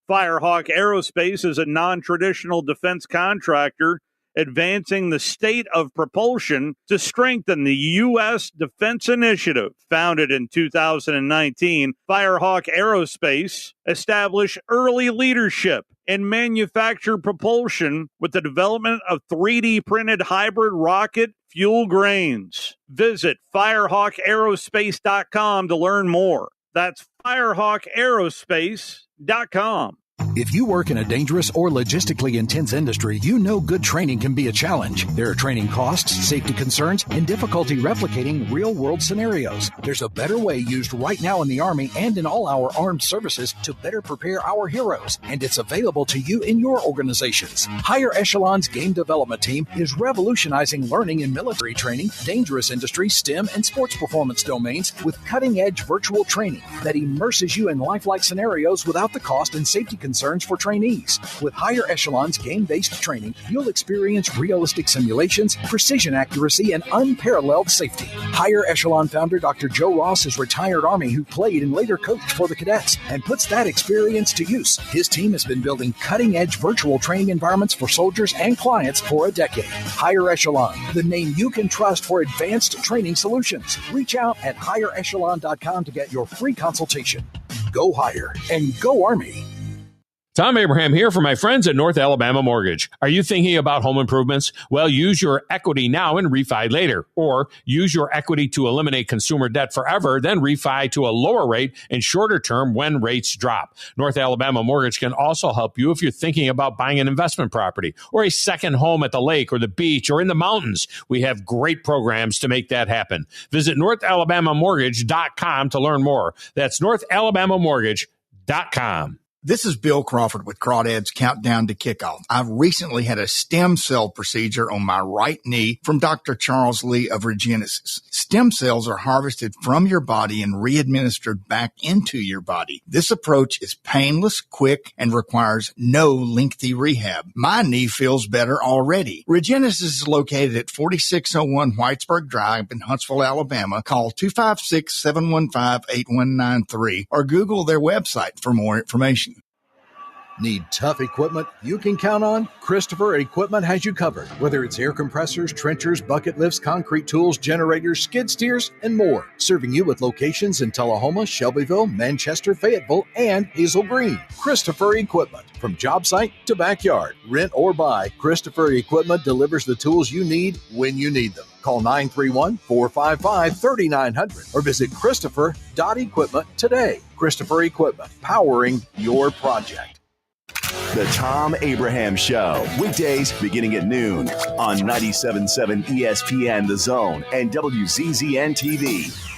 Firehawk Aerospace is a non-traditional defense contractor advancing the state of propulsion to strengthen the U.S. defense initiative. Founded in 2019, Firehawk Aerospace established early leadership in manufactured propulsion with the development of 3D printed hybrid rocket fuel grains. Visit firehawkaerospace.com to learn more. That's firehawkaerospace.com. If you work in a dangerous or logistically intense industry, you know good training can be a challenge. There are training costs, safety concerns, and difficulty replicating real-world scenarios. There's a better way used right now in the Army and in all our armed services to better prepare our heroes, and it's available to you in your organizations. Higher Echelon's game development team is revolutionizing learning in military training, dangerous industry, STEM, and sports performance domains with cutting-edge virtual training that immerses you in lifelike scenarios without the cost and safety concerns for trainees. With Higher Echelon's game-based training, you'll experience realistic simulations, precision accuracy, and unparalleled safety. Higher Echelon founder Dr. Joe Ross is retired Army who played and later coached for the cadets and puts that experience to use. His team has been building cutting-edge virtual training environments for soldiers and clients for a decade. Higher Echelon, the name you can trust for advanced training solutions. Reach out at higherechelon.com to get your free consultation. Go higher and go Army. Tom Abraham here for my friends at North Alabama Mortgage. Are you thinking about home improvements? Well, use your equity now and refi later. Or use your equity to eliminate consumer debt forever, then refi to a lower rate and shorter term when rates drop. North Alabama Mortgage can also help you if you're thinking about buying an investment property or a second home at the lake or the beach or in the mountains. We have great programs to make that happen. Visit NorthAlabamaMortgage.com to learn more. That's NorthAlabamaMortgage.com. This is Bill Crawford with Crawdads Countdown to Kickoff. I've recently had a stem cell procedure on my right knee from Dr. Charles Lee of Regenesis. Stem cells are harvested from your body and re-administered back into your body. This approach is painless, quick, and requires no lengthy rehab. My knee feels better already. Regenesis is located at 4601 Whitesburg Drive in Huntsville, Alabama. Call 256-715-8193 or Google their website for more information. Need tough equipment you can count on? Christopher Equipment has you covered. Whether it's air compressors, trenchers, bucket lifts, concrete tools, generators, skid steers, and more. Serving you with locations in Tullahoma, Shelbyville, Manchester, Fayetteville, and Hazel Green. Christopher Equipment. From job site to backyard, rent or buy, Christopher Equipment delivers the tools you need when you need them. Call 931-455-3900 or visit Christopher.equipment today. Christopher Equipment, powering your project. The Tom Abraham Show, weekdays beginning at noon on 97.7 ESPN The Zone and WZZN-TV.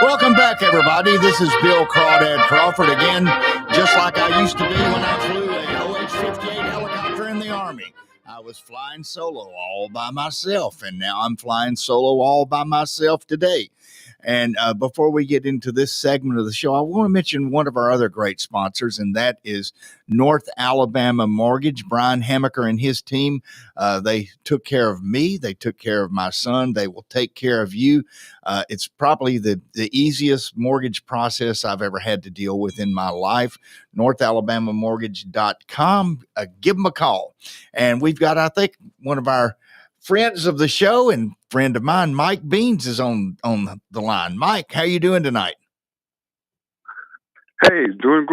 Welcome back, everybody. This is Bill Crawdad Crawford again, just like I used to be when I flew a OH-58 helicopter in the Army. I was flying solo all by myself, and now I'm flying solo all by myself today. And before we get into this segment of the show, I want to mention one of our other great sponsors, and that is North Alabama Mortgage. Brian Hamaker and his team, they took care of me. They took care of my son. They will take care of you. It's probably the easiest mortgage process I've ever had to deal with in my life. NorthAlabamaMortgage.com. Give them a call. And we've got, I think, one of our friends of the show and friend of mine, Mike Beans, is on the line. Mike, how you doing tonight? Hey, doing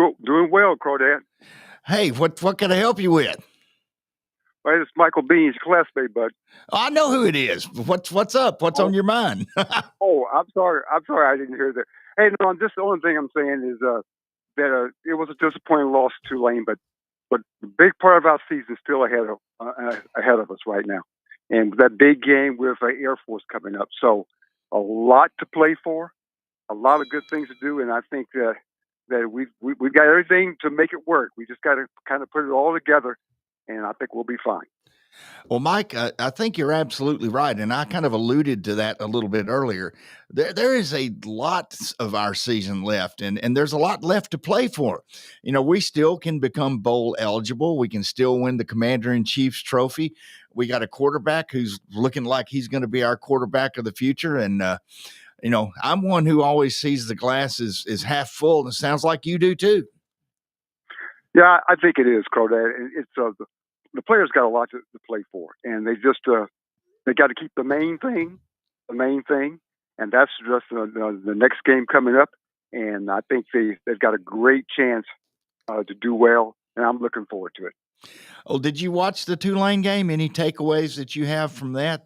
well, Crawdad. Hey, what can I help you with? Well, it's Michael Beans, classmate, bud. Oh, I know who it is. What's up? What's on your mind? Oh, I'm sorry I didn't hear that. Hey, no, just the only thing I'm saying is that it was a disappointing loss to Tulane, but But the big part of our season is still ahead of us right now. And that big game with Air Force coming up. So a lot to play for, a lot of good things to do. And I think that we've got everything to make it work. We just got to kind of put it all together, and I think we'll be fine. Well, Mike, I think you're absolutely right, and I kind of alluded to that a little bit earlier. There is a lot of our season left, and there's a lot left to play for. You know, we still can become bowl eligible. We can still win the Commander-in-Chief's trophy. We got a quarterback who's looking like he's going to be our quarterback of the future, and you know, I'm one who always sees the glass as half full, and it sounds like you do too. Yeah, I think it is, Crawdad. It's the players got a lot to play for, and they just they got to keep the main thing, and that's just the next game coming up. And I think they've got a great chance to do well, and I'm looking forward to it. Oh, did you watch the Tulane game? Any takeaways that you have from that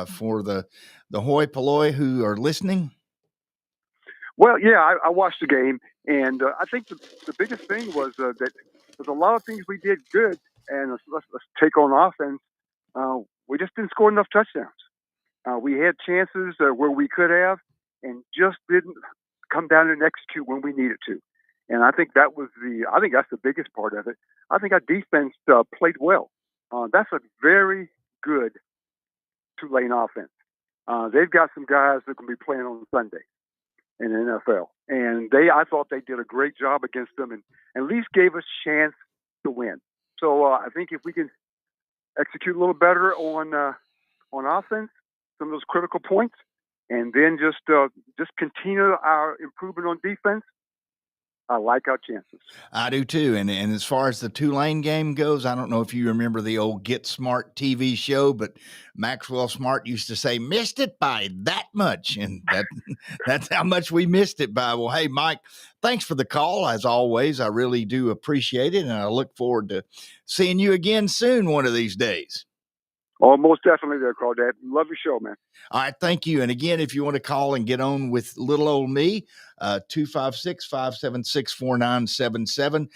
for the hoi polloi who are listening? Well, yeah, I watched the game, and I think the biggest thing was that there's a lot of things we did good. And let's take on offense. We just didn't score enough touchdowns. We had chances where we could have, and just didn't come down and execute when we needed to. And I think that's the biggest part of it. I think our defense played well. That's a very good Tulane offense. They've got some guys that can be playing on Sunday in the NFL, and I thought they did a great job against them, and at least gave us a chance to win. So I think if we can execute a little better on offense, some of those critical points, and then just continue our improvement on defense, I like our chances. I do too. And as far as the Tulane game goes, I don't know if you remember the old Get Smart TV show, but Maxwell Smart used to say, missed it by that much. And that's how much we missed it by. Well, hey, Mike, thanks for the call. As always, I really do appreciate it. And I look forward to seeing you again soon one of these days. Oh, most definitely there, Crawdad. Love your show, man. All right, thank you. And again, if you want to call and get on with little old me, 256-576-4977.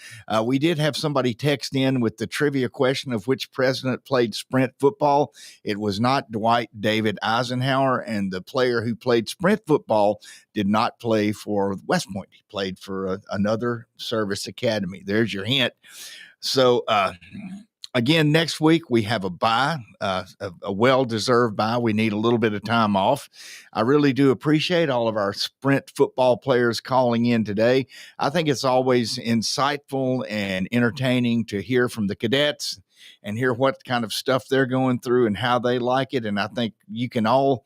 We did have somebody text in with the trivia question of which president played sprint football. It was not Dwight David Eisenhower, and the player who played sprint football did not play for West Point. He played for another service academy. There's your hint. So, again, next week we have a bye, a well-deserved bye. We need a little bit of time off. I really do appreciate all of our sprint football players calling in today. I think it's always insightful and entertaining to hear from the cadets and hear what kind of stuff they're going through and how they like it. And I think you can tell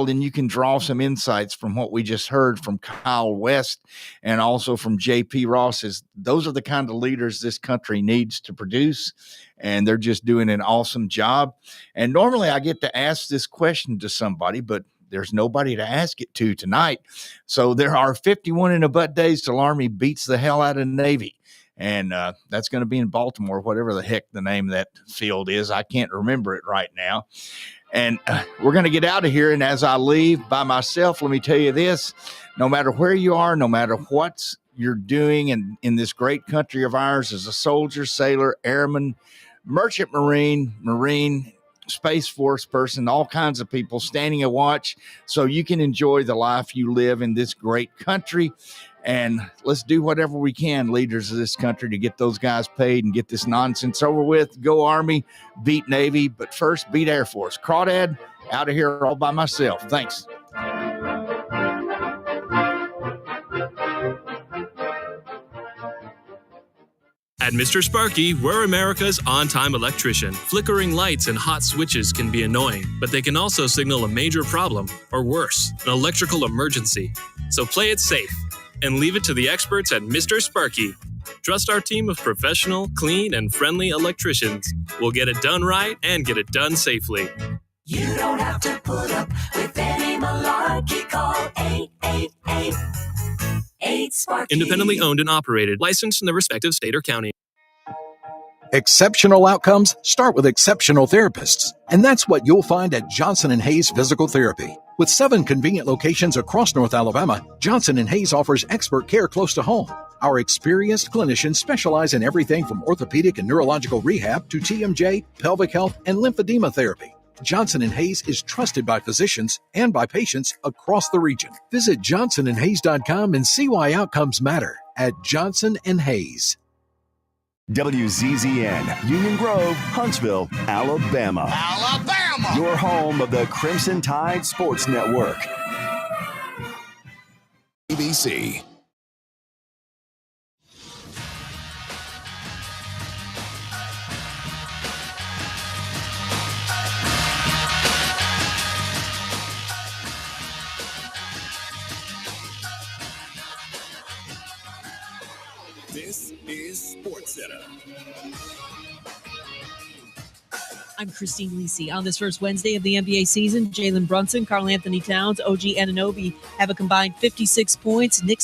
and you can draw some insights from what we just heard from Kyle West and also from J.P. Ross. Those are the kind of leaders this country needs to produce, and they're just doing an awesome job. And normally I get to ask this question to somebody, but there's nobody to ask it to tonight. So there are 51 in a butt days till Army beats the hell out of Navy. And that's going to be in Baltimore, whatever the heck the name of that field is. I can't remember it right now. And we're going to get out of here. And as I leave by myself, let me tell you this, no matter where you are, no matter what you're doing in this great country of ours as a soldier, sailor, airman, merchant marine, Space Force person, all kinds of people standing a watch so you can enjoy the life you live in this great country. And let's do whatever we can, leaders of this country, to get those guys paid and get this nonsense over with. Go Army, beat Navy, but first beat Air Force. Crawdad, out of here all by myself. Thanks. At Mr. Sparky, we're America's on-time electrician. Flickering lights and hot switches can be annoying, but they can also signal a major problem, or worse, an electrical emergency. So play it safe and leave it to the experts at Mr. Sparky. Trust our team of professional, clean, and friendly electricians. We'll get it done right and get it done safely. You don't have to put up with any malarkey. Call 888-8-SPARKY. Independently owned and operated, licensed in the respective state or county. Exceptional outcomes start with exceptional therapists. And that's what you'll find at Johnson & Hayes Physical Therapy. With 7 convenient locations across North Alabama, Johnson & Hayes offers expert care close to home. Our experienced clinicians specialize in everything from orthopedic and neurological rehab to TMJ, pelvic health, and lymphedema therapy. Johnson & Hayes is trusted by physicians and by patients across the region. Visit johnsonandhayes.com and see why outcomes matter at Johnson & Hayes. WZZN, Union Grove, Huntsville, Alabama. Alabama! Your home of the Crimson Tide Sports Network. ABC. This is SportsCenter. I'm Christine Lisi. On this first Wednesday of the NBA season, Jalen Brunson, Karl Anthony Towns, OG Anunoby have a combined 56 points. Nick